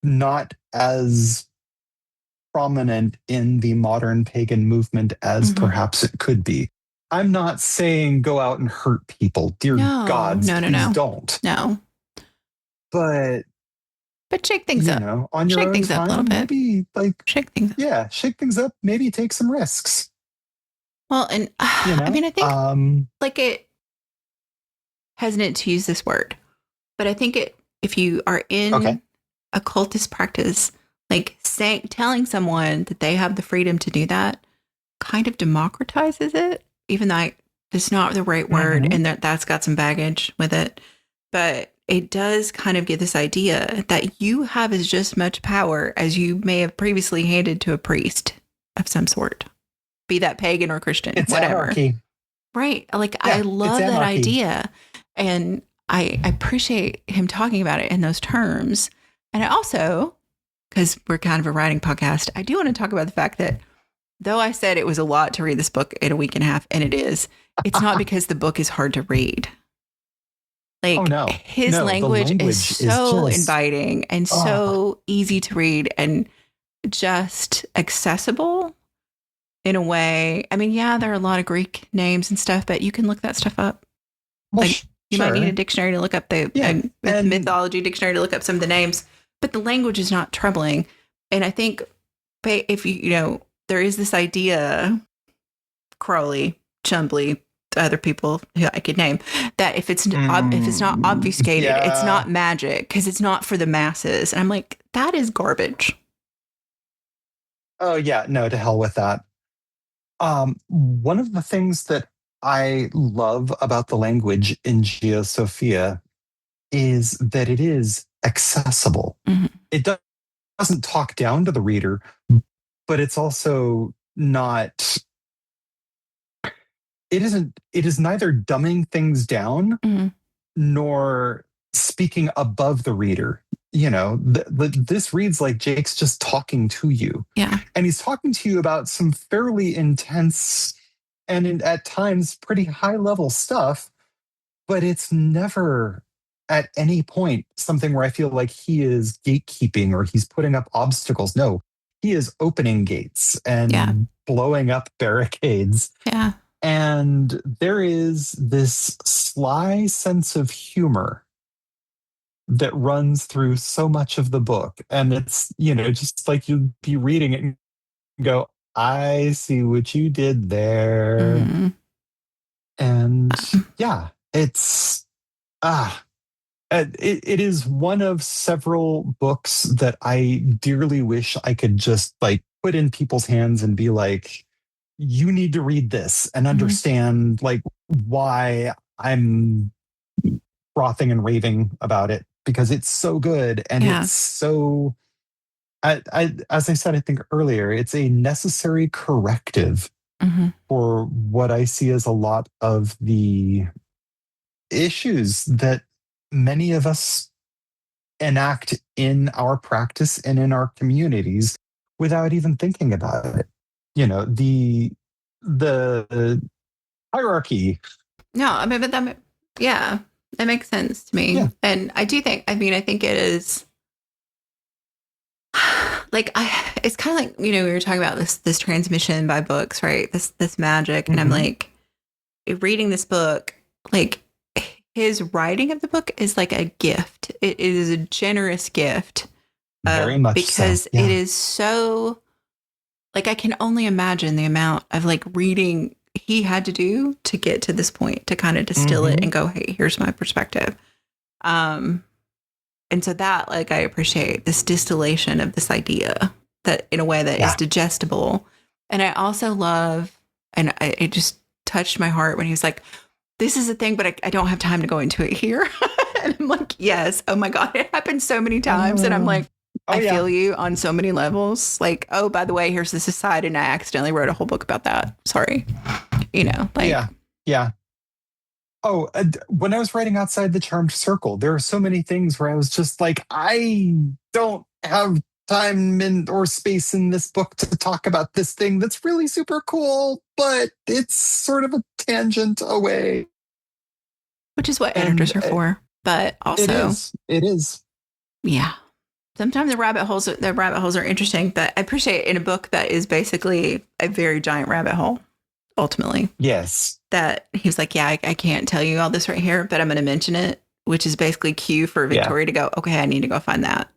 not as prominent in the modern pagan movement as perhaps it could be. I'm not saying go out and hurt people. Dear gods, please don't. No. But shake things up. On your shake own things time, up a little bit. Maybe shake things up. Yeah, shake things up. Maybe take some risks. Well, and I mean, I think it hesitant to use this word, but I think if you are in occultist practice, telling someone that they have the freedom to do that kind of democratizes it, even though it's not the right word and that's got some baggage with it. But it does kind of get this idea that you have as just much power as you may have previously handed to a priest of some sort, be that pagan or Christian, it's whatever. Anarchy. Right. I love that idea. And I appreciate him talking about it in those terms. And I also, because we're kind of a writing podcast, I do want to talk about the fact that though I said it was a lot to read this book in a week and a half, and it is, it's not because the book is hard to read. His language is so inviting and so easy to read and just accessible in a way. I mean, there are a lot of Greek names and stuff, but you can look that stuff up. You might need a dictionary to look up the mythology dictionary to look up some of the names, but the language is not troubling. And I think if there is this idea, Crowley, Chumbley, other people who I could name, that if it's not obfuscated, it's not magic because it's not for the masses. And I'm like, that is garbage. Oh yeah, no, to hell with that. One of the things that I love about the language in Geosophia is that it is accessible. It doesn't talk down to the reader, but it's also not, it is neither dumbing things down nor speaking above the reader. This reads like Jake's just talking to you. Yeah. And he's talking to you about some fairly intense and at times pretty high level stuff, but it's never at any point something where I feel like he is gatekeeping or he's putting up obstacles. No, he is opening gates and blowing up barricades. Yeah. And there is this sly sense of humor that runs through so much of the book. And it's, just like you'd be reading it and go, I see what you did there. Mm-hmm. And yeah, it's, it is one of several books that I dearly wish I could just like put in people's hands and be like, you need to read this and understand like why I'm frothing and raving about it, because it's so good and it's so, as I said, I think earlier, it's a necessary corrective for what I see as a lot of the issues that many of us enact in our practice and in our communities without even thinking about it. The hierarchy. No, I mean, but that makes sense to me. Yeah. And I do think, I think it is like, it's kind of like, we were talking about this transmission by books, right? This magic. And I'm like, reading this book, like his writing of the book is like a gift. It is a generous gift. Very much because so. Yeah. it is so, like, I can only imagine the amount of like reading he had to do to get to this point, to kind of distill it and go, hey, here's my perspective. And so that, like, I appreciate this distillation of this idea that in a way that is digestible. And I also love, and it just touched my heart when he was like, this is a thing, but I don't have time to go into it here. And I'm like, yes. Oh my God. It happens so many times. And I'm like, I feel you on so many levels. Like, oh, by the way, here's this aside. And I accidentally wrote a whole book about that. Sorry. Yeah. Oh, when I was writing Outside the Charmed Circle, there are so many things where I was just like, I don't have time or space in this book to talk about this thing that's really super cool, but it's sort of a tangent away. Which is what editors are for. But also, it is. Yeah. Sometimes the rabbit holes are interesting, but I appreciate in a book that is basically a very giant rabbit hole, ultimately. Yes. That he was like, I can't tell you all this right here, but I'm going to mention it, which is basically cue for Victoria to go, okay, I need to go find that.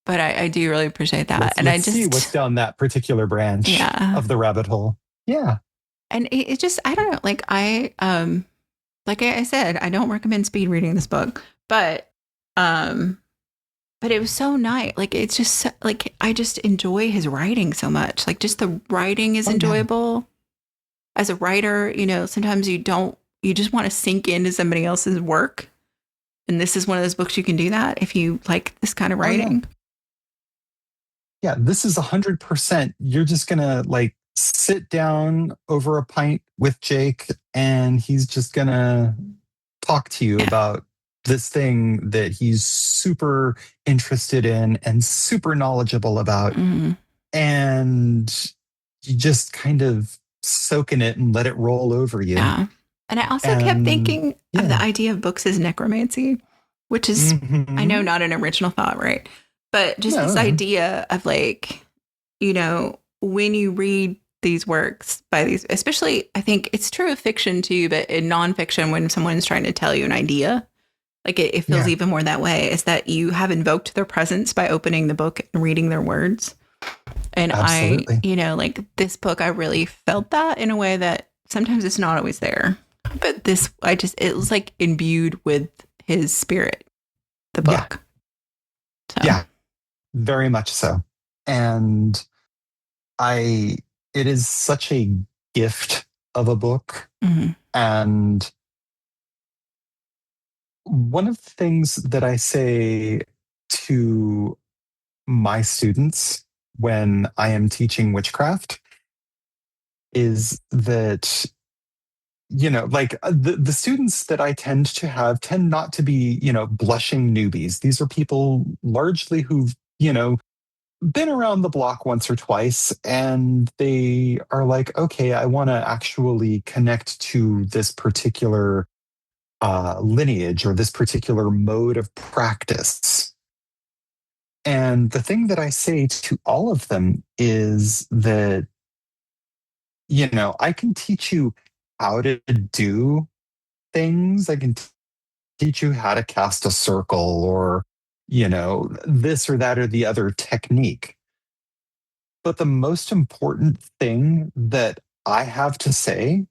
But I do really appreciate that. Let's see what's down that particular branch of the rabbit hole. Yeah. And it just, I don't know, like I said, I don't recommend speed reading this book, but it was so nice. Like, it's just like, I just enjoy his writing so much. Like, just the writing is enjoyable. As a writer, sometimes you just want to sink into somebody else's work. And this is one of those books you can do that if you like this kind of writing. Yeah, this is 100%. You're just going to like sit down over a pint with Jake and he's just going to talk to you about this thing that he's super interested in and super knowledgeable about. And you just kind of soak in it and let it roll over you. Yeah. And I also kept thinking of the idea of books as necromancy, which is, I know, not an original thought, right? But just this idea of like, when you read these works by these, especially, I think it's true of fiction too, but in nonfiction, when someone's trying to tell you an idea, like it feels even more that way, is that you have invoked their presence by opening the book and reading their words. And absolutely. like this book, I really felt that in a way that sometimes it's not always there. But this, it was like imbued with his spirit, the book. Yeah, very much so. And it is such a gift of a book. And one of the things that I say to my students when I am teaching witchcraft is that, like the students that I tend to have tend not to be, blushing newbies. These are people largely who've, been around the block once or twice, and they are like, okay, I want to actually connect to this particular lineage or this particular mode of practice. And the thing that I say to all of them is that, I can teach you how to do things. I can teach you how to cast a circle or, this or that or the other technique. But the most important thing that I have to say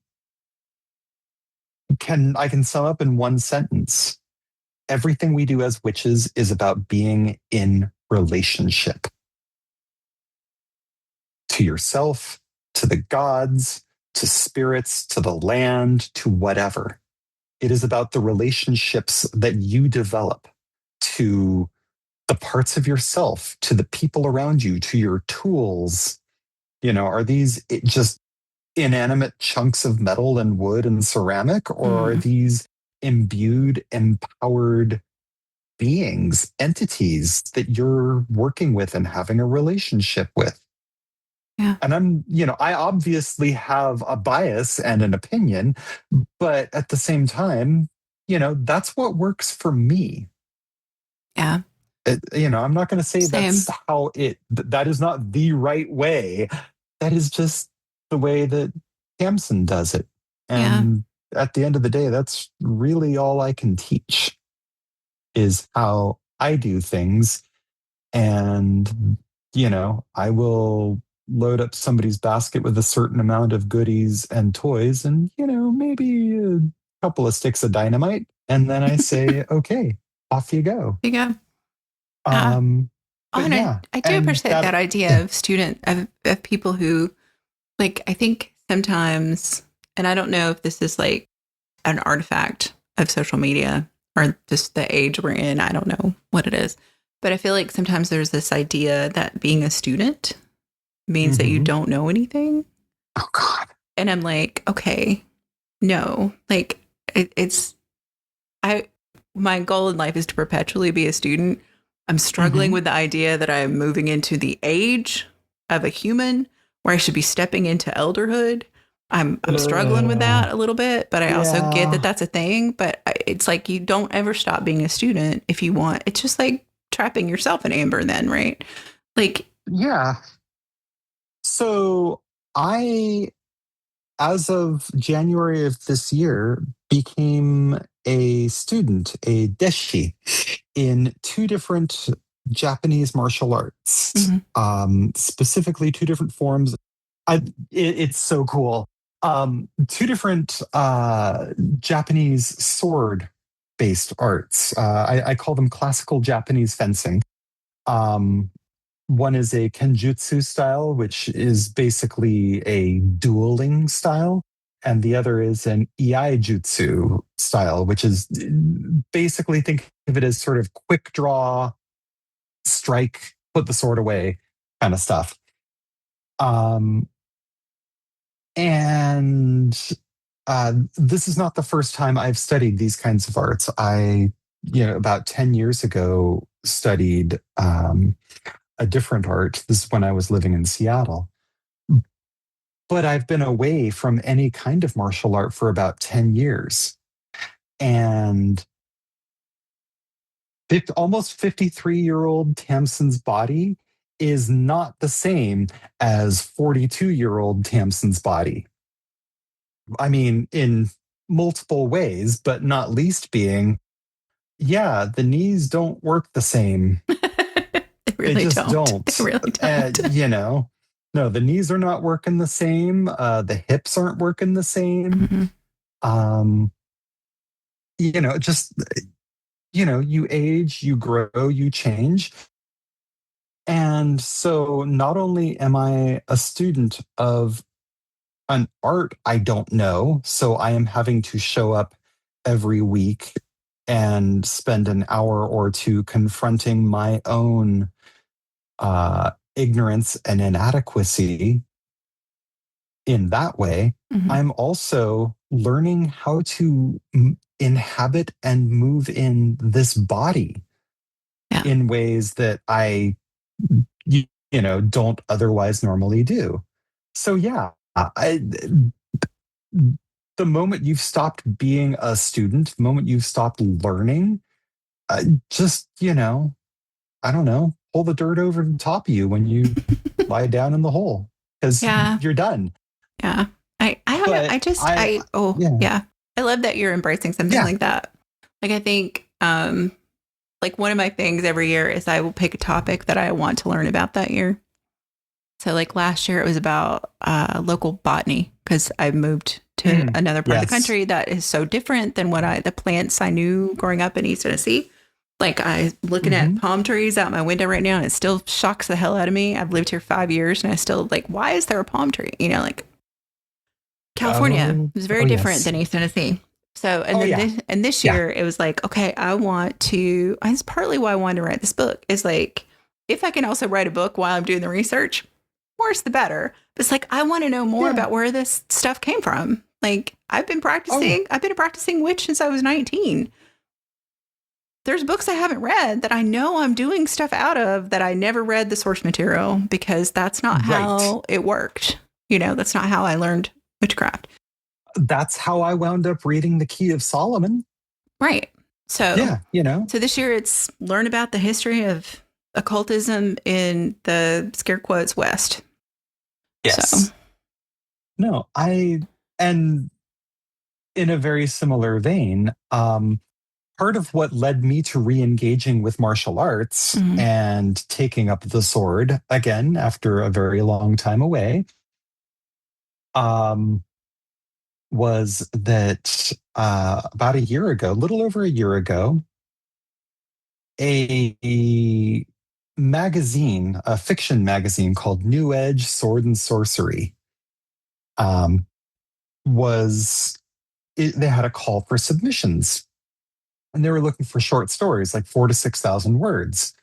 I can sum up in one sentence. Everything we do as witches is about being in relationship to yourself, to the gods, to spirits, to the land, to whatever. It is about the relationships that you develop to the parts of yourself, to the people around you, to your tools. Are these just inanimate chunks of metal and wood and ceramic, or are these imbued, empowered beings, entities that you're working with and having a relationship with? Yeah. And I obviously have a bias and an opinion, but at the same time, that's what works for me. Yeah. I'm not going to say Same. that's how that is not the right way. That is just the way that Tamsin does it. And at the end of the day, that's really all I can teach is how I do things. And, I will load up somebody's basket with a certain amount of goodies and toys and, maybe a couple of sticks of dynamite. And then I say, okay, off you go. There you go. But yeah, I do appreciate that idea of people who, like, I think sometimes, and I don't know if this is like an artifact of social media or just the age we're in. I don't know what it is, but I feel like sometimes there's this idea that being a student means that you don't know anything. Oh God. And I'm like, okay, no, like my goal in life is to perpetually be a student. I'm struggling with the idea that I'm moving into the age of a human where I should be stepping into elderhood. I'm struggling with that a little bit, but I also get that that's a thing. But it's like you don't ever stop being a student if you want. It's just like trapping yourself in amber then, right? Like, yeah. So as of January of this year, became a student, a deshi, in two different Japanese martial arts, specifically two different forms. It's so cool. Two different Japanese sword-based arts. I call them classical Japanese fencing. One is a kenjutsu style, which is basically a dueling style. And the other is an iaijutsu style, which is basically, think of it as sort of quick draw, strike, put the sword away kind of stuff. And this is not the first time I've studied these kinds of arts. I, about 10 years ago, studied a different art. This is when I was living in Seattle. But I've been away from any kind of martial art for about 10 years. And almost 53-year-old Tamsin's body is not the same as 42-year-old Tamsin's body. I mean, in multiple ways, but not least being, the knees don't work the same. They just don't. They really don't. No, the knees are not working the same. The hips aren't working the same. You age, you grow, you change. And so not only am I a student of an art I don't know, so I am having to show up every week and spend an hour or two confronting my own ignorance and inadequacy in that way, I'm also learning how to inhabit and move in this body in ways that I, don't otherwise normally do. So yeah, the moment you've stopped being a student, the moment you've stopped learning, just, I don't know, pull the dirt over the top of you when you lie down in the hole because you're done. Yeah. I love that you're embracing something like that. Like, I think, like one of my things every year is I will pick a topic that I want to learn about that year. So like last year it was about local botany because I moved to another part of the country that is so different than the plants I knew growing up in East Tennessee. Like I looking at palm trees out my window right now and it still shocks the hell out of me. I've lived here 5 years and I still like, why is there a palm tree? Like California is very different than East Tennessee. So, and this year it was like, okay, it's partly why I wanted to write this book is like, if I can also write a book while I'm doing the research, worse the better. But it's like, I want to know more about where this stuff came from. Like I've been a practicing witch since I was 19. There's books I haven't read that I know I'm doing stuff out of that I never read the source material because that's not how it worked. That's not how I learned witchcraft. That's how I wound up reading The Key of Solomon. Right. So, so this year it's learn about the history of occultism in the scare quotes West. Yes. So. No, and in a very similar vein, part of what led me to re-engaging with martial arts and taking up the sword again after a very long time away was that about a year ago, a little over a year ago, a magazine, a fiction magazine called New Edge Sword and Sorcery, they had a call for submissions. And they were looking for short stories, like 4,000 to 6,000 words.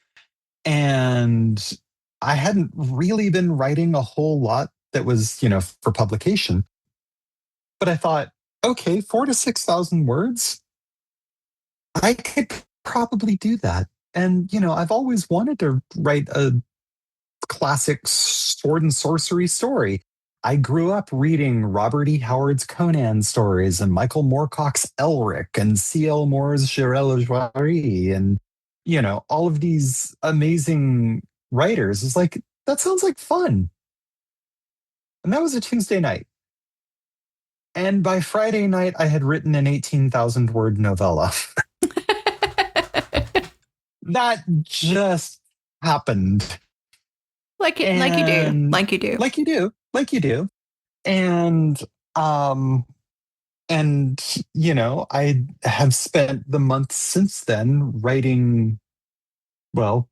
And I hadn't really been writing a whole lot that was, for publication. But I thought, okay, 4,000 to 6,000 words, I could probably do that. And, I've always wanted to write a classic sword and sorcery story. I grew up reading Robert E. Howard's Conan stories and Michael Moorcock's Elric and C.L. Moore's Jirel Joiry and, all of these amazing writers. It's like, that sounds like fun. And that was a Tuesday night. And by Friday night, I had written an 18,000 word novella. That just happened. Like you do. And I have spent the months since then writing, 2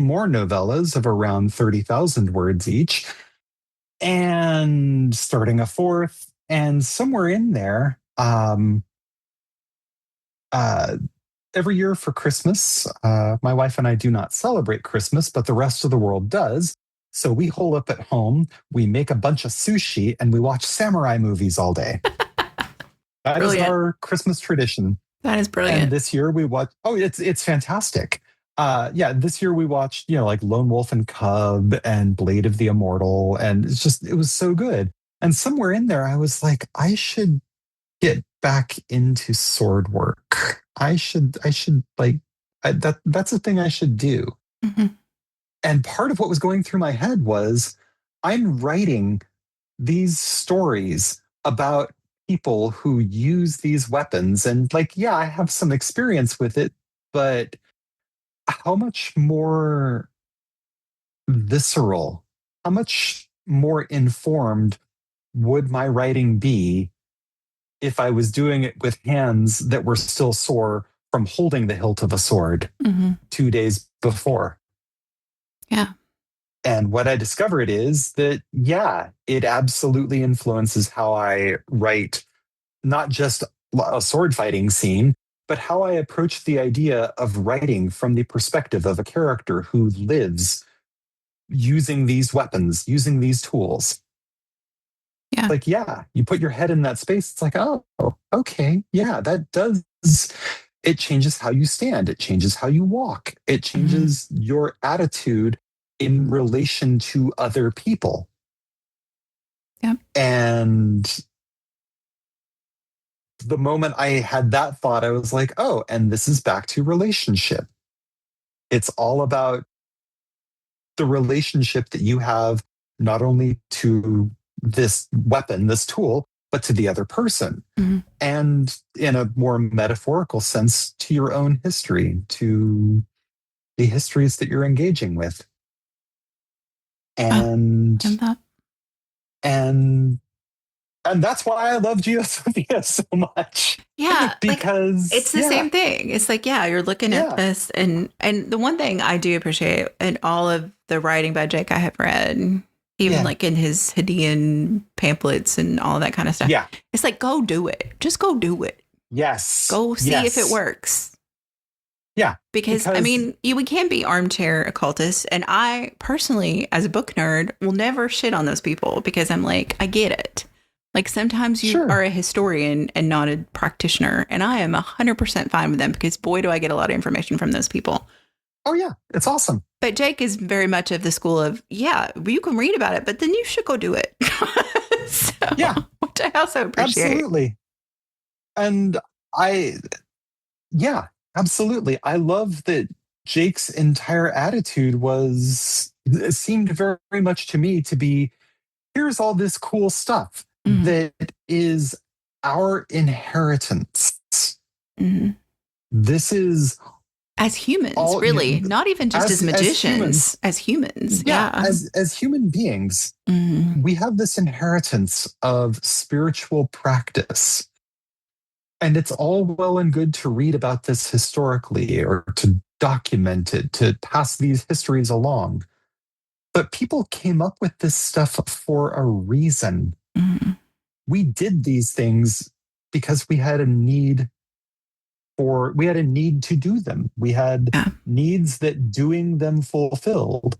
more novellas of around 30,000 words each and starting a 4th. And somewhere in there, every year for Christmas, my wife and I do not celebrate Christmas, but the rest of the world does. So we hole up at home, we make a bunch of sushi, and we watch samurai movies all day. That is our Christmas tradition. That is brilliant. And this year we watched, it's fantastic. This year we watched, like Lone Wolf and Cub and Blade of the Immortal. And it was so good. And somewhere in there, I was like, I should get back into sword work. That's a thing I should do. Mm-hmm. And part of what was going through my head was I'm writing these stories about people who use these weapons. And I have some experience with it, but how much more visceral, how much more informed would my writing be if I was doing it with hands that were still sore from holding the hilt of a sword 2 days before? Yeah. And what I discovered is that, it absolutely influences how I write, not just a sword fighting scene, but how I approach the idea of writing from the perspective of a character who lives using these weapons, using these tools. Yeah. Like, yeah, you put your head in that space. It's like, oh, okay. Yeah, that does. It changes how you stand. It changes how you walk. It changes your attitude in relation to other people. Yeah. And the moment I had that thought, I was like, oh, and this is back to relationship. It's all about the relationship that you have, not only to this weapon, this tool, but to the other person. And in a more metaphorical sense, to your own history, to the histories that you're engaging with. And and that's why I love Geosophia so much. Yeah, because it's the same thing. It's like, yeah, you're looking at this, and the one thing I do appreciate in all of the writing by Jake I have read, even like in his Hadean pamphlets and all that kind of stuff. Yeah, it's like, go do it. Just go do it. Yes, go see if it works. Yeah, because I mean, we can be armchair occultists, and I personally, as a book nerd, will never shit on those people because I'm like, I get it. Like sometimes you are a historian and not a practitioner, and I am 100% fine with them because boy, do I get a lot of information from those people. Oh yeah, it's awesome. But Jake is very much of the school of, yeah, you can read about it, but then you should go do it. So, yeah, which I also appreciate. Absolutely. And absolutely. I love that Jake's entire attitude it seemed very, very much to me to be, here's all this cool stuff that is our inheritance. This is as humans, really, not even just as magicians, as humans. As human beings, we have this inheritance of spiritual practice. And it's all well and good to read about this historically or to document it, to pass these histories along. But people came up with this stuff for a reason. We did these things because we had a need to do them. We had needs that doing them fulfilled.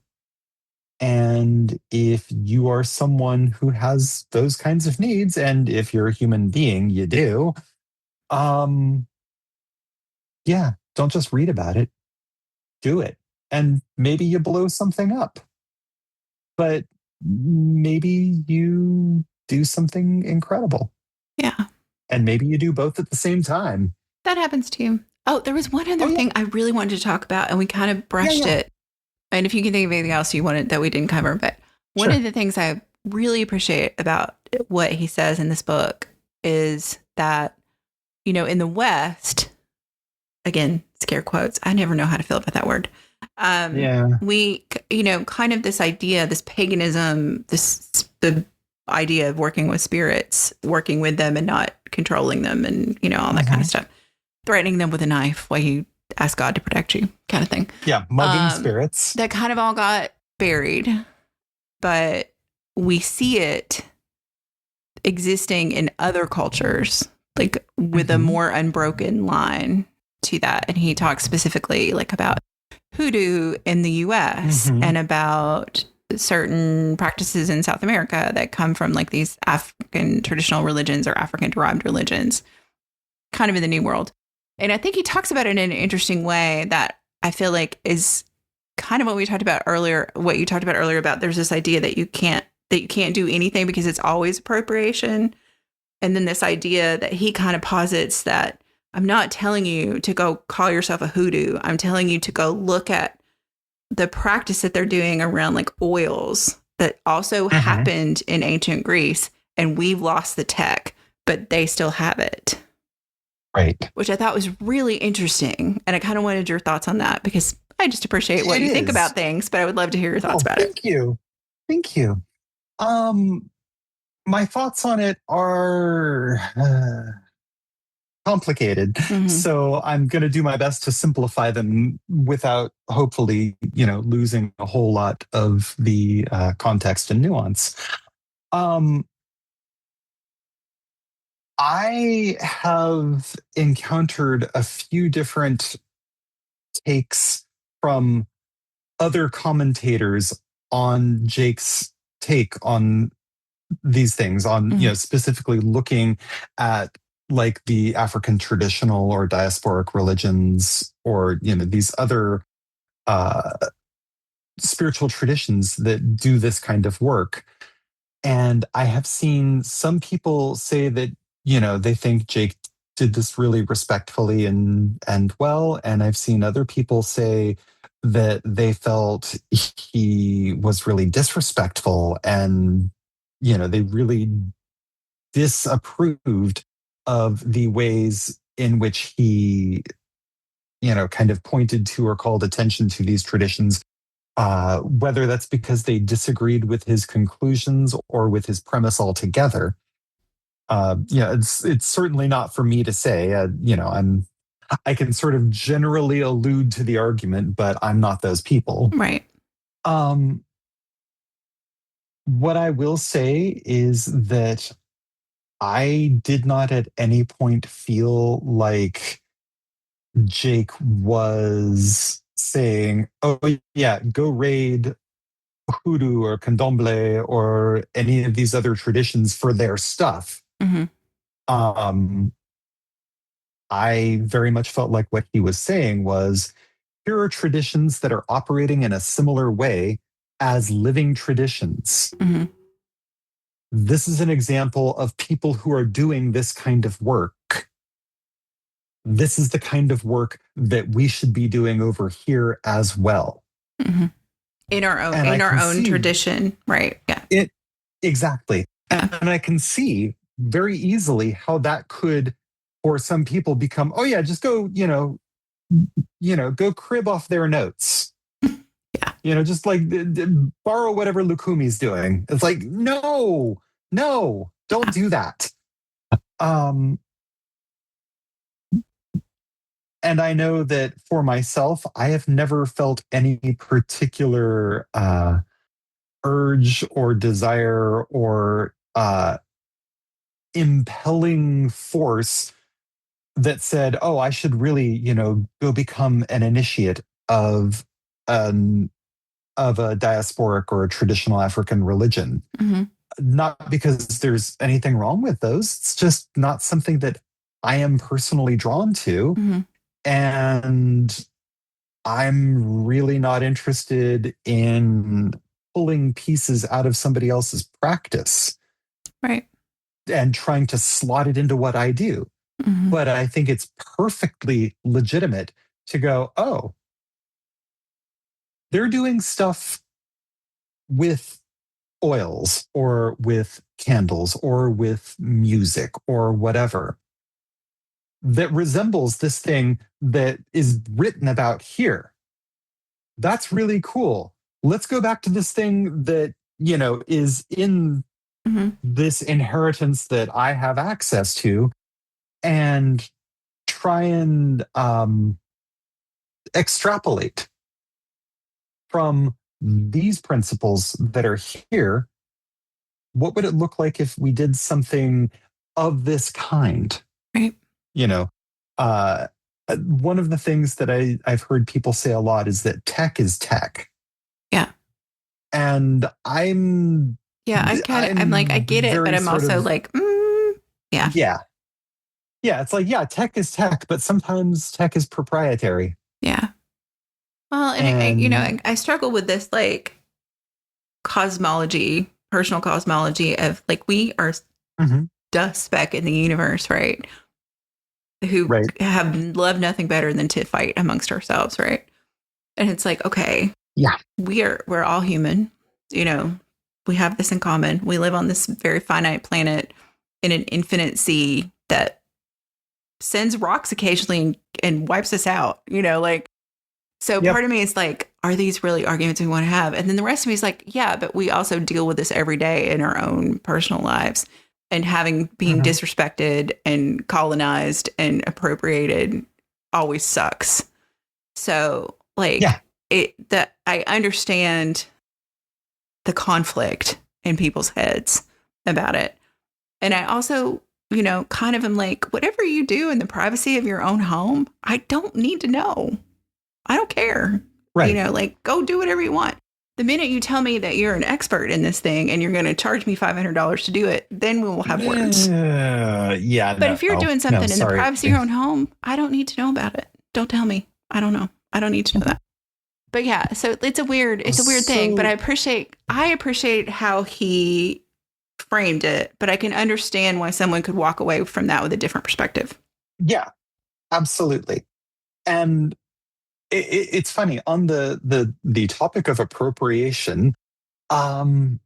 And if you are someone who has those kinds of needs, and if you're a human being, you do, don't just read about it. Do it. And maybe you blow something up. But maybe you do something incredible. Yeah. And maybe you do both at the same time. That happens too. Oh, there was one other thing I really wanted to talk about, and we kind of brushed it. And if you can think of anything else you wanted that we didn't cover, but one of the things I really appreciate about what he says in this book is that, you know, in the West, again, scare quotes, I never know how to feel about that word. We, you know, kind of this idea, this paganism, the idea of working with spirits, working with them and not controlling them and, you know, all that kind of stuff. Threatening them with a knife while you ask God to protect you, kind of thing. Yeah, mugging spirits. That kind of all got buried, but we see it existing in other cultures, like with a more unbroken line to that. And he talks specifically like about hoodoo in the US and about certain practices in South America that come from like these African traditional religions or African derived religions, kind of in the New World. And I think he talks about it in an interesting way that I feel like is kind of what you talked about earlier about there's this idea that you can't do anything because it's always appropriation. And then this idea that he kind of posits that I'm not telling you to go call yourself a hoodoo. I'm telling you to go look at the practice that they're doing around like oils that also happened in ancient Greece, and we've lost the tech, but they still have it. Right. Which I thought was really interesting. And I kind of wanted your thoughts on that because I just appreciate what you think about things, but I would love to hear your thoughts about it. Thank you. My thoughts on it are complicated. So I'm going to do my best to simplify them without hopefully, losing a whole lot of the context and nuance. I have encountered a few different takes from other commentators on Jake's take on these things, on specifically looking at like the African traditional or diasporic religions, or these other spiritual traditions that do this kind of work. And I have seen some people say that they think Jake did this really respectfully and well, and I've seen other people say that they felt he was really disrespectful, and they really disapproved of the ways in which he kind of pointed to or called attention to these traditions, whether that's because they disagreed with his conclusions or with his premise altogether. It's certainly not for me to say. I can sort of generally allude to the argument, but I'm not those people. Right. What I will say is that I did not at any point feel like Jake was saying, "Oh yeah, go raid hoodoo or candomblé or any of these other traditions for their stuff." Mm-hmm. I very much felt like what he was saying was, here are traditions that are operating in a similar way as living traditions. Mm-hmm. This is an example of people who are doing this kind of work. This is the kind of work that we should be doing over here as well. Mm-hmm. In our own tradition, right? Yeah. Exactly. Yeah. And I can see very easily how that could, for some people, become, oh yeah, just go, go crib off their notes. Yeah. Just like borrow whatever Lukumi's doing. It's like, no, don't do that. And I know that for myself, I have never felt any particular urge or desire or impelling force that said, oh, I should really, go become an initiate of a diasporic or a traditional African religion. Mm-hmm. Not because there's anything wrong with those. It's just not something that I am personally drawn to. Mm-hmm. And I'm really not interested in pulling pieces out of somebody else's practice. Right. And trying to slot it into what I do. Mm-hmm. But I think it's perfectly legitimate to go, oh, they're doing stuff with oils or with candles or with music or whatever that resembles this thing that is written about here. That's really cool. Let's go back to this thing that, is in this inheritance that I have access to, and try and extrapolate from these principles that are here. What would it look like if we did something of this kind? Right. One of the things that I've heard people say a lot is that tech is tech. Yeah. And I'm like, I get it, but I'm also like, yeah. Yeah, it's like, yeah, tech is tech, but sometimes tech is proprietary. Yeah. Well, and I struggle with this, like, cosmology, personal cosmology of, like, we are dust speck in the universe, right? Who have love nothing better than to fight amongst ourselves, right? And it's like, okay, yeah, we're all human, we have this in common. We live on this very finite planet in an infinite sea that sends rocks occasionally and wipes us out, so part of me is like, are these really arguments we want to have? And then the rest of me is like, yeah, but we also deal with this every day in our own personal lives, and being disrespected and colonized and appropriated always sucks. So I understand the conflict in people's heads about it. And I also, kind of am like, whatever you do in the privacy of your own home, I don't need to know. I don't care. Right. Go do whatever you want. The minute you tell me that you're an expert in this thing and you're going to charge me $500 to do it, then we will have words. Yeah, But if you're doing no, something in the sorry. privacy of your own home, I don't need to know about it. Don't tell me. I don't know. I don't need to know that. But yeah, so it's a weird thing. But I appreciate how he framed it. But I can understand why someone could walk away from that with a different perspective. Yeah, absolutely. And it's funny on the topic of appropriation. The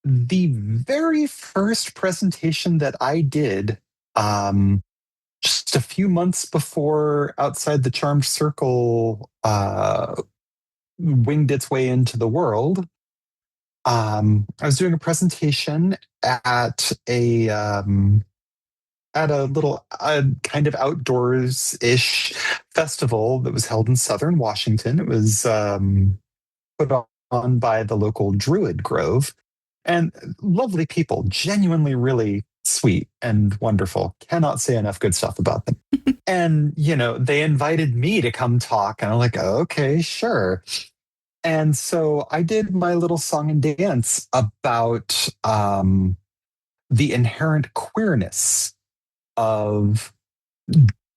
very first presentation that I did, just a few months before Outside the Charmed Circle winged its way into the world, I was doing a presentation at a little kind of outdoors-ish festival that was held in southern Washington. It was put on by the local Druid Grove. And lovely people, genuinely really sweet and wonderful. Cannot say enough good stuff about them. And, they invited me to come talk. And I'm like, okay, sure. And so I did my little song and dance about the inherent queerness of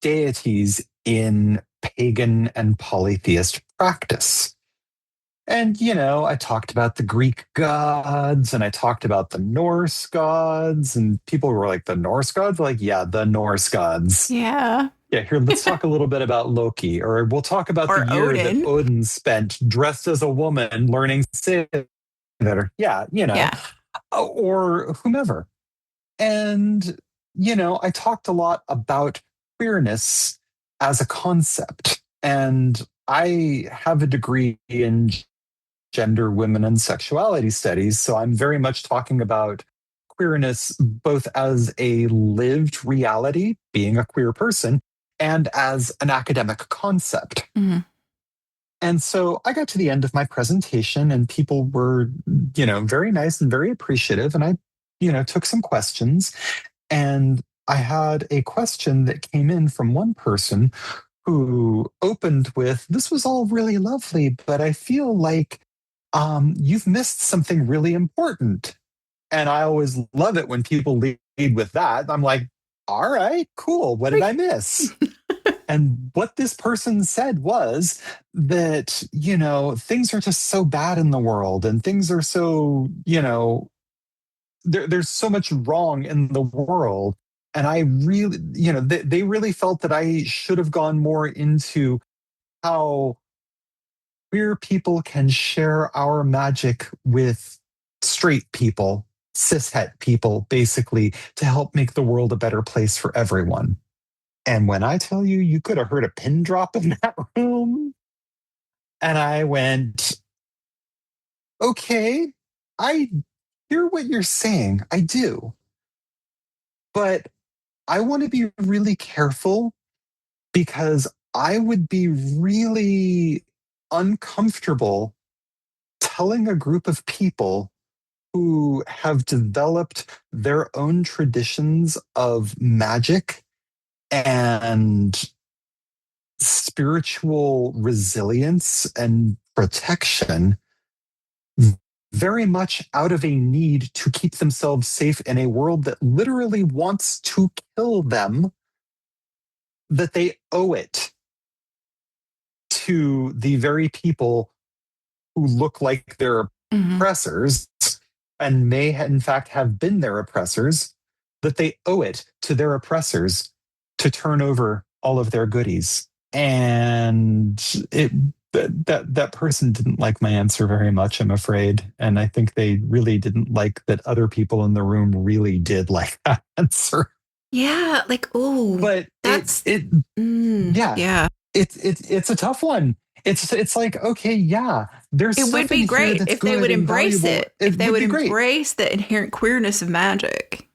deities in pagan and polytheist practice. And, I talked about the Greek gods and I talked about the Norse gods, and people were like, the Norse gods? Like, yeah, the Norse gods. Yeah. Yeah, here, let's talk a little bit about Loki, or we'll talk about Or the year Odin. that Odin spent dressed as a woman learning Cinder. Yeah, Yeah. Or whomever. And, I talked a lot about queerness as a concept. And I have a degree in gender, women, and sexuality studies. So I'm very much talking about queerness both as a lived reality, being a queer person, and as an academic concept. Mm-hmm. And so I got to the end of my presentation and people were, very nice and very appreciative. And I, took some questions, and I had a question that came in from one person who opened with, "This was all really lovely, but I feel like you've missed something really important." And I always love it when people lead with that. I'm like, all right, cool. What did I miss? And what this person said was that, things are just so bad in the world and things are so, there's so much wrong in the world. And I really, they really felt that I should have gone more into how queer people can share our magic with straight people, cishet people, basically, to help make the world a better place for everyone. And when I tell you, you could have heard a pin drop in that room. And I went, okay, I hear what you're saying. I do. But I want to be really careful because I would be really uncomfortable telling a group of people who have developed their own traditions of magic and spiritual resilience and protection very much out of a need to keep themselves safe in a world that literally wants to kill them, that they owe it to the very people who look like their oppressors and may in fact have been their oppressors, that they owe it to their oppressors to turn over all of their goodies. And that person didn't like my answer very much, I'm afraid. And I think they really didn't like that other people in the room really did like that answer. Yeah, like, oh, but that's yeah. It's a tough one. It's like, okay, yeah, there's it would be great if they would embrace it. If they would embrace the inherent queerness of magic.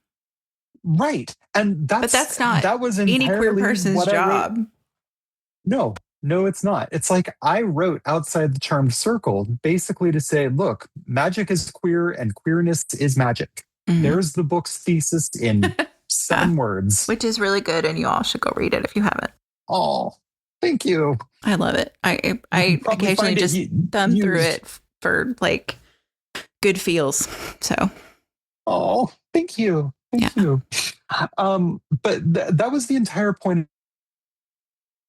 Right. And but that's not that was any queer person's job. No, it's not. It's like I wrote Outside the Charmed Circle basically to say, look, magic is queer and queerness is magic. There's the book's thesis in 7 words. Which is really good, and you all should go read it if you haven't. Oh, thank you. I love it. I occasionally just thumb through it for like good feels. So, Oh, thank you. Thank you. But that was the entire point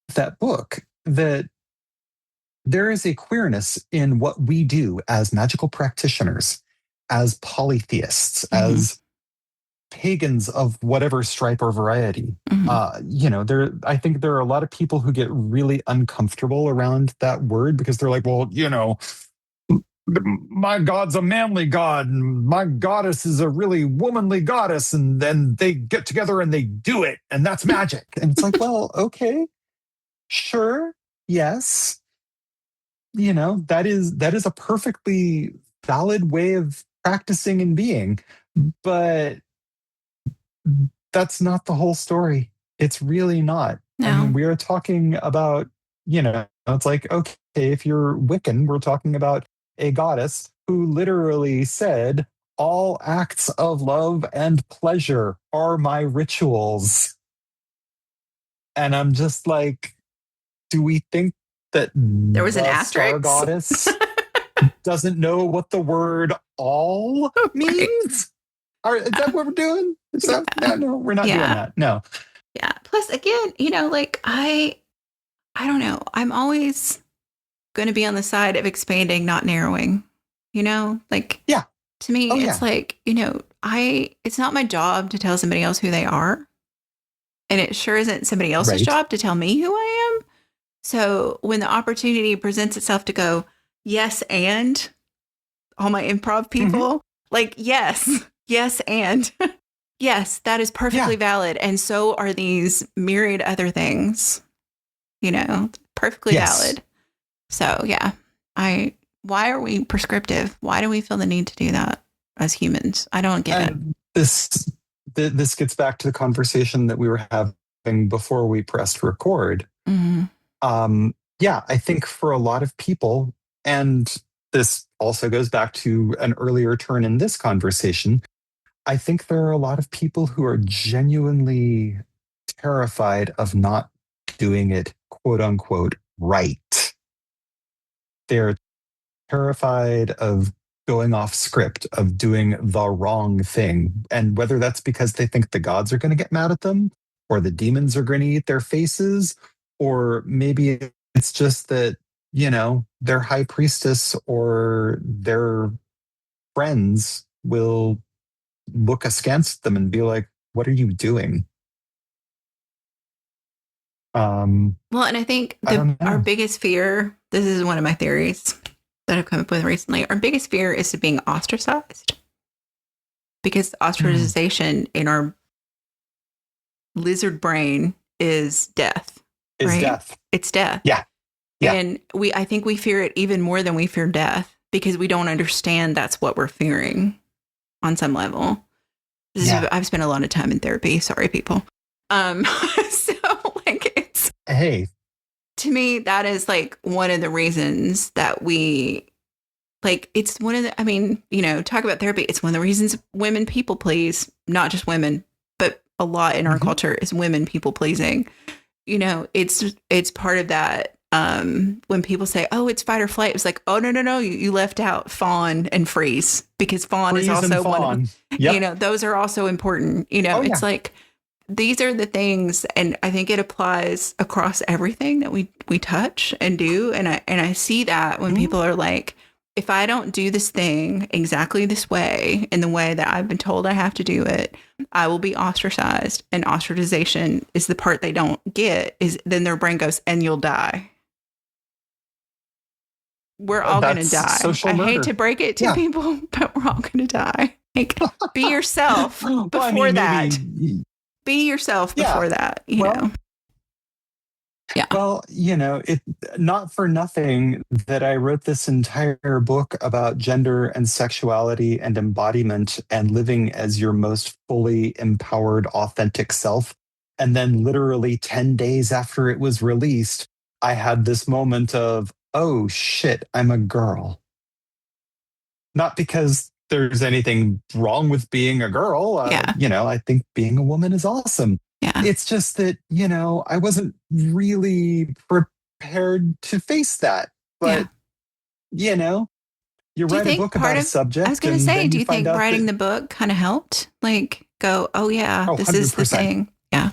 of that book, that there is a queerness in what we do as magical practitioners, as polytheists, as pagans of whatever stripe or variety. I think there are a lot of people who get really uncomfortable around that word because they're like, well, my god's a manly god and my goddess is a really womanly goddess, and then they get together and they do it, and that's magic. And it's like, well, okay, sure, yes, that is a perfectly valid way of practicing and being, but that's not the whole story. It's really not. no. I mean, we are talking about, it's like, okay, if you're Wiccan, we're talking about a goddess who literally said, all acts of love and pleasure are my rituals. And I'm just like, do we think that There was an the asterisk? star goddess doesn't know what the word all means? Is that what we're doing? No, we're not doing that. No. Yeah. Plus, again, I don't know. I'm always going to be on the side of expanding, not narrowing. Yeah. To me, it's like, it's not my job to tell somebody else who they are. And it sure isn't somebody else's job to tell me who I am. So when the opportunity presents itself to go, yes, and all my improv people, like, yes, and yes, that is perfectly valid. And so are these myriad other things, perfectly valid. So, yeah, why are we prescriptive? Why do we feel the need to do that as humans? I don't get it. This gets back to the conversation that we were having before we pressed record. I think for a lot of people, and this also goes back to an earlier turn in this conversation, I think there are a lot of people who are genuinely terrified of not doing it, quote unquote, right. They're terrified of going off script, of doing the wrong thing. And whether that's because they think the gods are going to get mad at them, or the demons are going to eat their faces, or maybe it's just that, their high priestess or their friends will look askance at them and be like, what are you doing? Well, and I think our biggest fear, this is one of my theories that I've come up with recently, our biggest fear is being ostracized. Because ostracization in our lizard brain is death. Death. It's death. Yeah. And I think we fear it even more than we fear death because we don't understand that's what we're fearing on some level. I've spent a lot of time in therapy. Sorry, people. So it's to me, that is like one of the reasons that we it's one of the, talk about therapy. It's one of the reasons women people please, not just women, but a lot in our culture is women people pleasing. It's part of that. When people say, oh, it's fight or flight, it's like, oh, no, you left out fawn and freeze, because fawn is also one of, those are also important. It's like, these are the things, and I think it applies across everything that we touch and do. And I see that when people are like, if I don't do this thing exactly this way, in the way that I've been told I have to do it, I will be ostracized. And ostracization is the part they don't get, is then their brain goes, and you'll die. We're all going to die. I hate to break it to people, but we're all going to die. Like, be yourself before that. Be yourself before that, you know. Yeah. Well, it not for nothing that I wrote this entire book about gender and sexuality and embodiment and living as your most fully empowered, authentic self. And then literally 10 days after it was released, I had this moment of, oh shit, I'm a girl. Not because there's anything wrong with being a girl. I think being a woman is awesome. Yeah. It's just that, I wasn't really prepared to face that. But, You Do you write a think book about a I was subject, going to and say, then do you you find think out writing that the book kind of helped? Like, go, oh yeah, this is the 100%. thing. Yeah.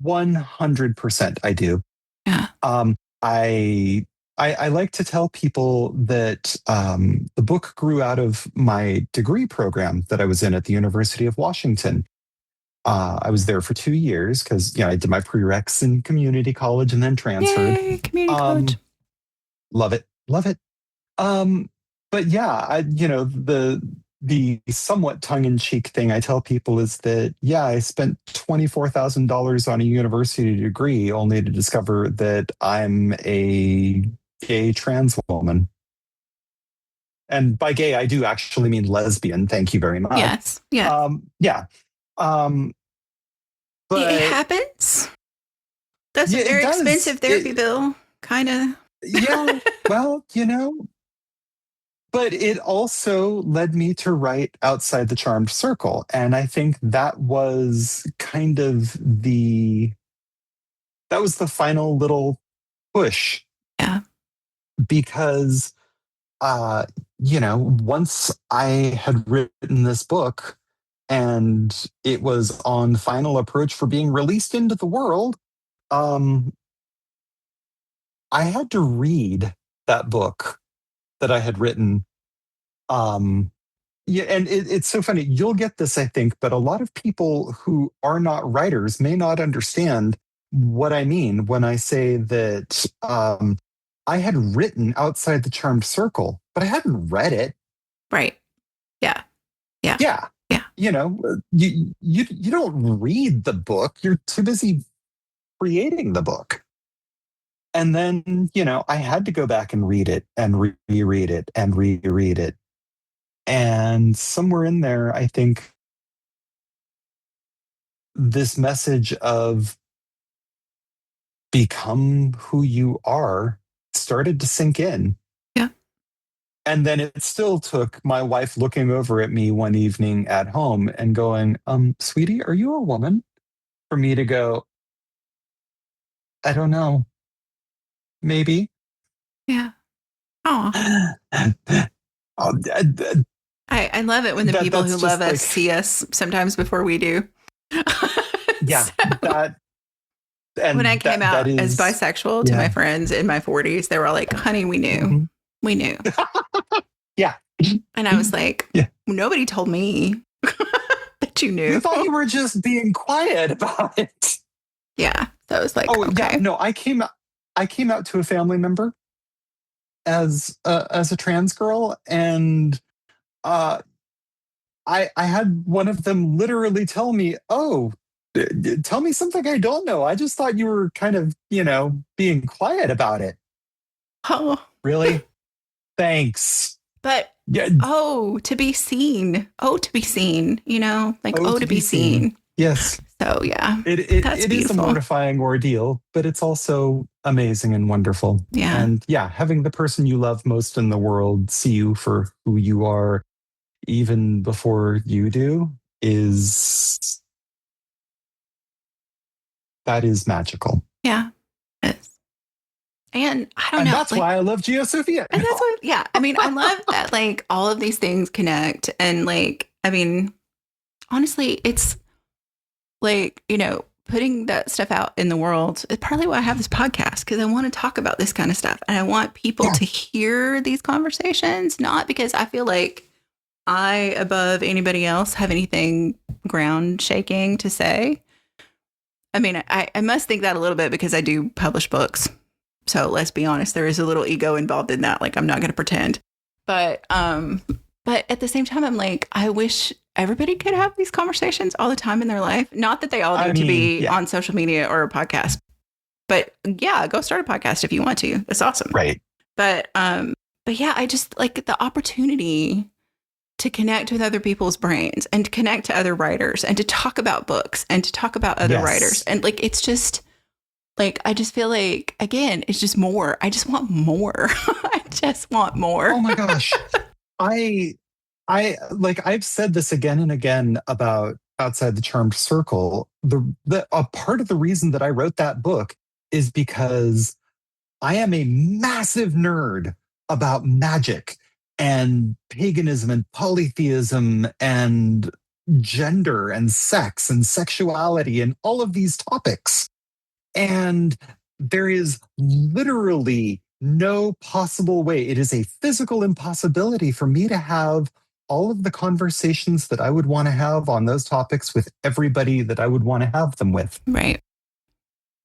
100% I do. Yeah. Um, I like to tell people that the book grew out of my degree program that I was in at the University of Washington. I was there for 2 years because I did my prereqs in community college and then transferred. Yay, community college. Um, love it, love it. Um, but yeah, the somewhat tongue-in-cheek thing I tell people is that, yeah, I spent $24,000 on a university degree only to discover that I'm a gay trans woman. And by gay, I do actually mean lesbian. Thank you very much. Yes. Yeah. Yeah. It But happens. That's yeah, a it very does. expensive therapy bill, kind of. Yeah. Well, but it also led me to write Outside the Charmed Circle. And I think that was that was the final little push. Yeah. Because, once I had written this book and it was on the final approach for being released into the world, I had to read that book that I had written. Yeah, and it's so funny. You'll get this, I think, but a lot of people who are not writers may not understand what I mean when I say that I had written Outside the Charmed Circle, but I hadn't read it. Right. Yeah. Yeah. Yeah. Yeah. You don't read the book. You're too busy creating the book. And then, I had to go back and read it and reread it and reread it. And somewhere in there, I think this message of become who you are started to sink in. Yeah. And then it still took my wife looking over at me one evening at home and going, sweetie, are you a woman? For me to go, I don't know. Maybe. Yeah. Oh. I love it when the people who love us see us sometimes before we do. Yeah. So, when I came out as bisexual to my friends in my 40s, they were all like, honey, we knew. Mm-hmm. We knew. Yeah. And I was like, nobody told me that you knew. We thought you were just being quiet about it. Yeah. So I was like, oh, okay. Yeah, no, I came out to a family member as a trans girl, and I had one of them literally tell me, "Oh, tell me something I don't know. I just thought you were kind of, being quiet about it." Oh, really? Thanks. But to be seen. Oh, to be seen. To be seen. Yes. So yeah, it is a mortifying ordeal, but it's also amazing and wonderful. Yeah. And having the person you love most in the world see you for who you are, even before you do, that is magical. Yeah. It is. And I don't know. That's why I love Geosophia. And that's why, I love that all of these things connect. And honestly, it's putting that stuff out in the world is partly why I have this podcast, because I want to talk about this kind of stuff. And I want people to hear these conversations, not because I feel like I, above anybody else, have anything ground shaking to say. I mean, I must think that a little bit because I do publish books. So let's be honest, there is a little ego involved in that. I'm not going to pretend. But at the same time, I'm like, I wish everybody could have these conversations all the time in their life. Not that they all need to be on social media or a podcast. But go start a podcast if you want to. That's awesome. Right. But I just like the opportunity to connect with other people's brains and to connect to other writers and to talk about books and to talk about other writers. And it's just I just feel like, again, it's just more. I just want more. I just want more. Oh my gosh. I've said this again and again about Outside the Charmed Circle. A part of the reason that I wrote that book is because I am a massive nerd about magic and paganism and polytheism and gender and sex and sexuality and all of these topics. And there is literally no possible way. It is a physical impossibility for me to have all of the conversations that I would want to have on those topics with everybody that I would want to have them with. Right.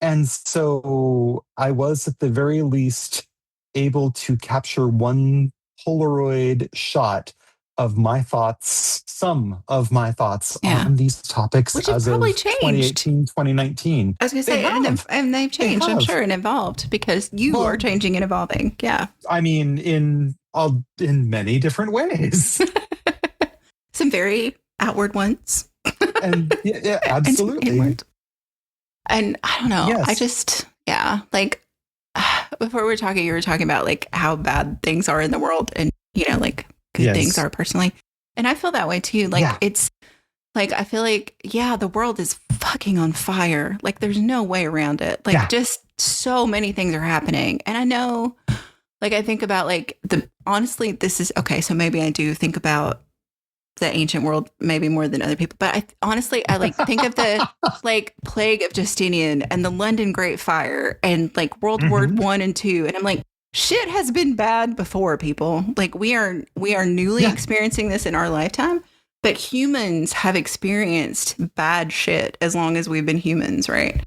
And so I was at the very least able to capture one Polaroid shot of my thoughts, some of my thoughts on these topics Which have as of probably changed. 2018, 2019. I was going to say, and they've changed, I'm sure, and evolved because you are changing and evolving. Yeah. I mean, in many different ways. Some very outward ones. And yeah, absolutely. And I don't know. Yes. I just, like before we were talking, you were talking about like how bad things are in the world and, you know, like good things are personally. And I feel that way too. Like it's like, I feel like, the world is fucking on fire. Like there's no way around it. Like just so many things are happening. And I know, like, I think about like honestly, this is okay. So maybe I do think about the ancient world maybe more than other people, but I like think of the like plague of Justinian and the London Great Fire and like World War I and II, and I'm like, shit has been bad before, people. Like we are newly experiencing this in our lifetime, but humans have experienced bad shit as long as we've been humans, right?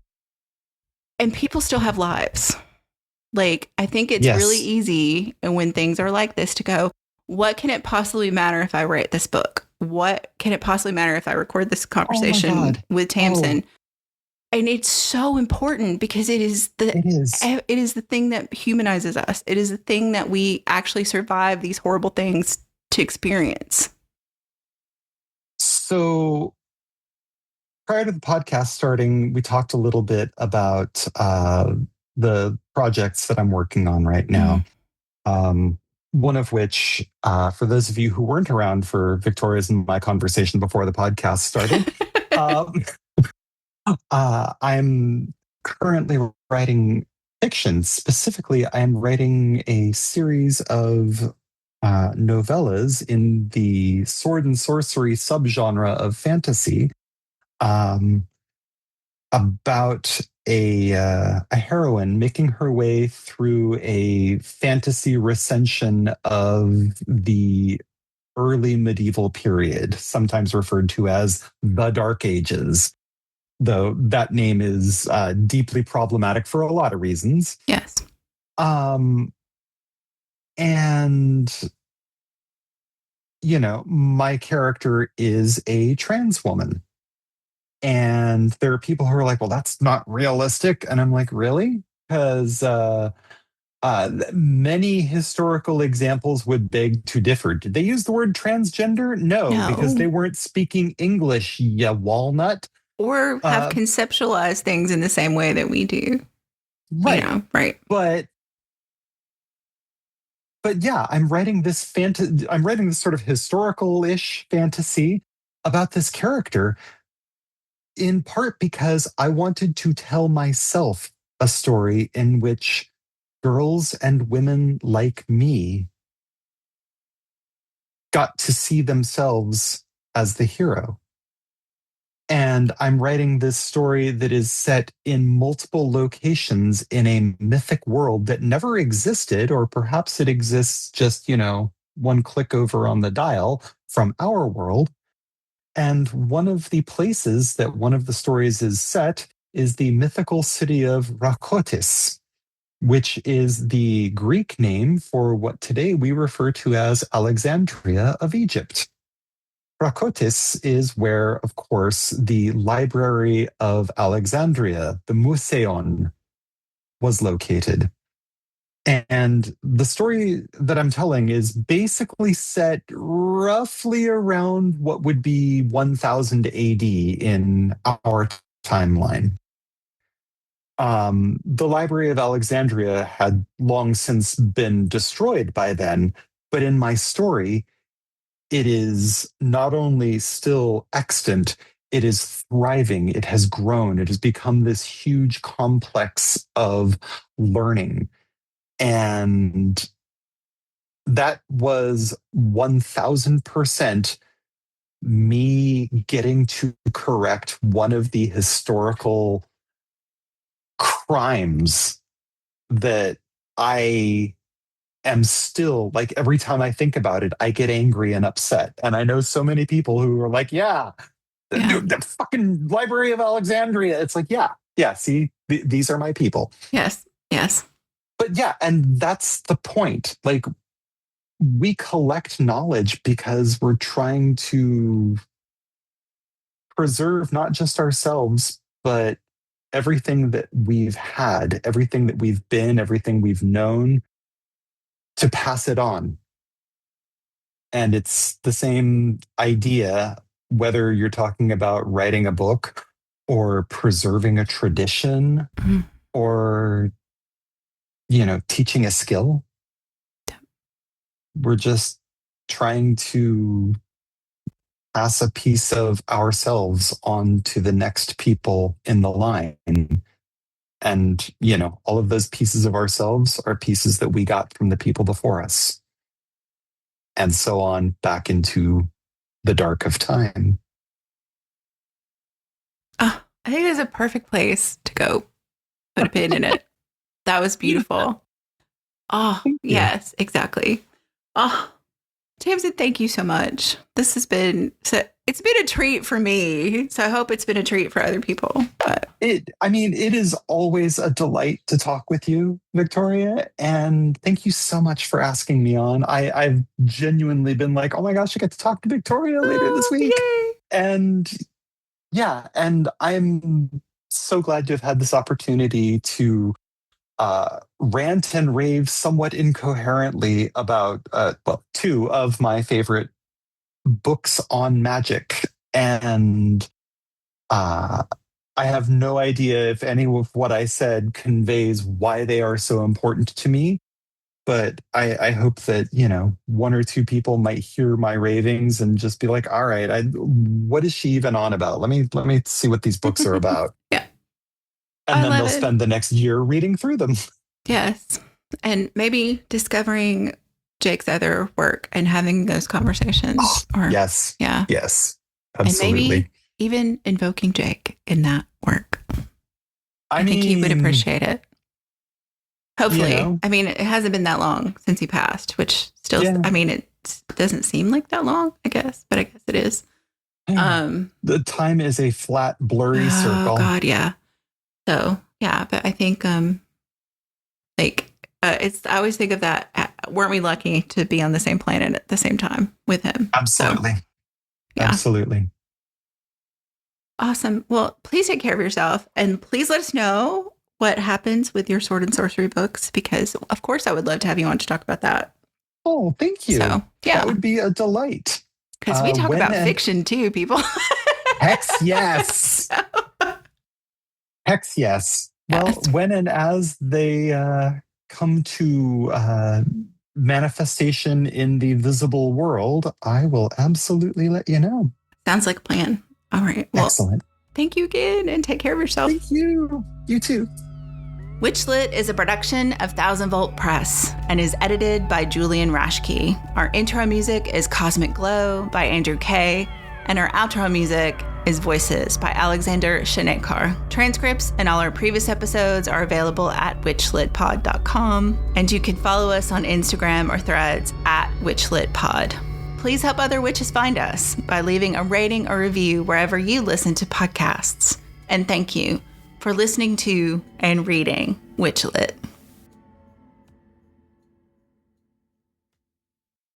And people still have lives. Like I think it's really easy, and when things are like this, to go, what can it possibly matter if I write this book? What can it possibly matter if I record this conversation with Tamsin? And it's so important because it is the thing that humanizes us. It is the thing that we actually survive these horrible things to experience. So prior to the podcast starting, we talked a little bit about the projects that I'm working on right now. One of which, for those of you who weren't around for Victoria's and my conversation before the podcast started, I'm currently writing fiction. Specifically, I'm writing a series of novellas in the sword and sorcery subgenre of fantasy about a heroine making her way through a fantasy recension of the early medieval period, sometimes referred to as the Dark Ages, though that name is deeply problematic for a lot of reasons. Yes. And, you know, my character is a trans woman. And there are people who are like, well, that's not realistic. And I'm like, really? Because many historical examples would beg to differ. Did they use the word transgender? No, because they weren't speaking English, ya walnut. Or have conceptualized things in the same way that we do. Right. You know, right. But yeah, I'm writing this sort of historical-ish fantasy about this character, in part because I wanted to tell myself a story in which girls and women like me got to see themselves as the hero. And I'm writing this story that is set in multiple locations in a mythic world that never existed, or perhaps it exists just, you know, one click over on the dial from our world. And one of the places that one of the stories is set is the mythical city of Rakotis, which is the Greek name for what today we refer to as Alexandria of Egypt. Rakotis is where, of course, the Library of Alexandria, the Museion, was located. And the story that I'm telling is basically set roughly around what would be 1000 AD in our timeline. The Library of Alexandria had long since been destroyed by then, but in my story, it is not only still extant, it is thriving, it has grown, it has become this huge complex of learning. And that was 1000% me getting to correct one of the historical crimes that I am still, like, every time I think about it, I get angry and upset. And I know so many people who are like, yeah, the fucking Library of Alexandria. It's like, yeah, see, these are my people. Yes. But yeah, and that's the point. Like, we collect knowledge because we're trying to preserve not just ourselves, but everything that we've had, everything that we've been, everything we've known, to pass it on. And it's the same idea, whether you're talking about writing a book or preserving a tradition or, teaching a skill. We're just trying to pass a piece of ourselves on to the next people in the line. And, all of those pieces of ourselves are pieces that we got from the people before us. And so on back into the dark of time. I think it's a perfect place to go put a pin in it. That was beautiful. Oh, yes, exactly. Oh, Tamsin, thank you so much. It's been a treat for me. So I hope it's been a treat for other people. But it is always a delight to talk with you, Victoria. And thank you so much for asking me on. I've genuinely been like, oh my gosh, I get to talk to Victoria later this week. Yay. And yeah, and I'm so glad to have had this opportunity to rant and rave somewhat incoherently about two of my favorite books on magic. And I have no idea if any of what I said conveys why they are so important to me. But I hope that, one or two people might hear my ravings and just be like, all right, what is she even on about? Let me see what these books are about. Yeah. And then they'll spend the next year reading through them. Yes. And maybe discovering Jake's other work and having those conversations. Yes. Yeah. Yes. Absolutely. And maybe even invoking Jake in that work. I think he would appreciate it. Hopefully. It hasn't been that long since he passed, which still, it doesn't seem like that long, I guess, but I guess it is. The time is a flat, blurry circle. Oh, God, yeah. So, yeah, but I think, I always think of that. Weren't we lucky to be on the same planet at the same time with him? Absolutely. So, yeah. Absolutely. Awesome. Well, please take care of yourself and please let us know what happens with your sword and sorcery books, because of course I would love to have you on to talk about that. Oh, thank you. So, yeah. That would be a delight. Because we talk about fiction too, people. Hex yes. Hex yes. Well, when and as they come to manifestation in the visible world, I will absolutely let you know. Sounds like a plan. All right. Well, excellent. Thank you again and take care of yourself. Thank you. You too. WitchLit is a production of 1000 Volt Press and is edited by Julian Rashke. Our intro music is Cosmic Glow by Andrew Kay, and our outro music is Voices by Alexander Shanekar. Transcripts and all our previous episodes are available at witchlitpod.com, and you can follow us on Instagram or Threads at witchlitpod. Please help other witches find us by leaving a rating or review wherever you listen to podcasts. And thank you for listening to and reading WitchLit.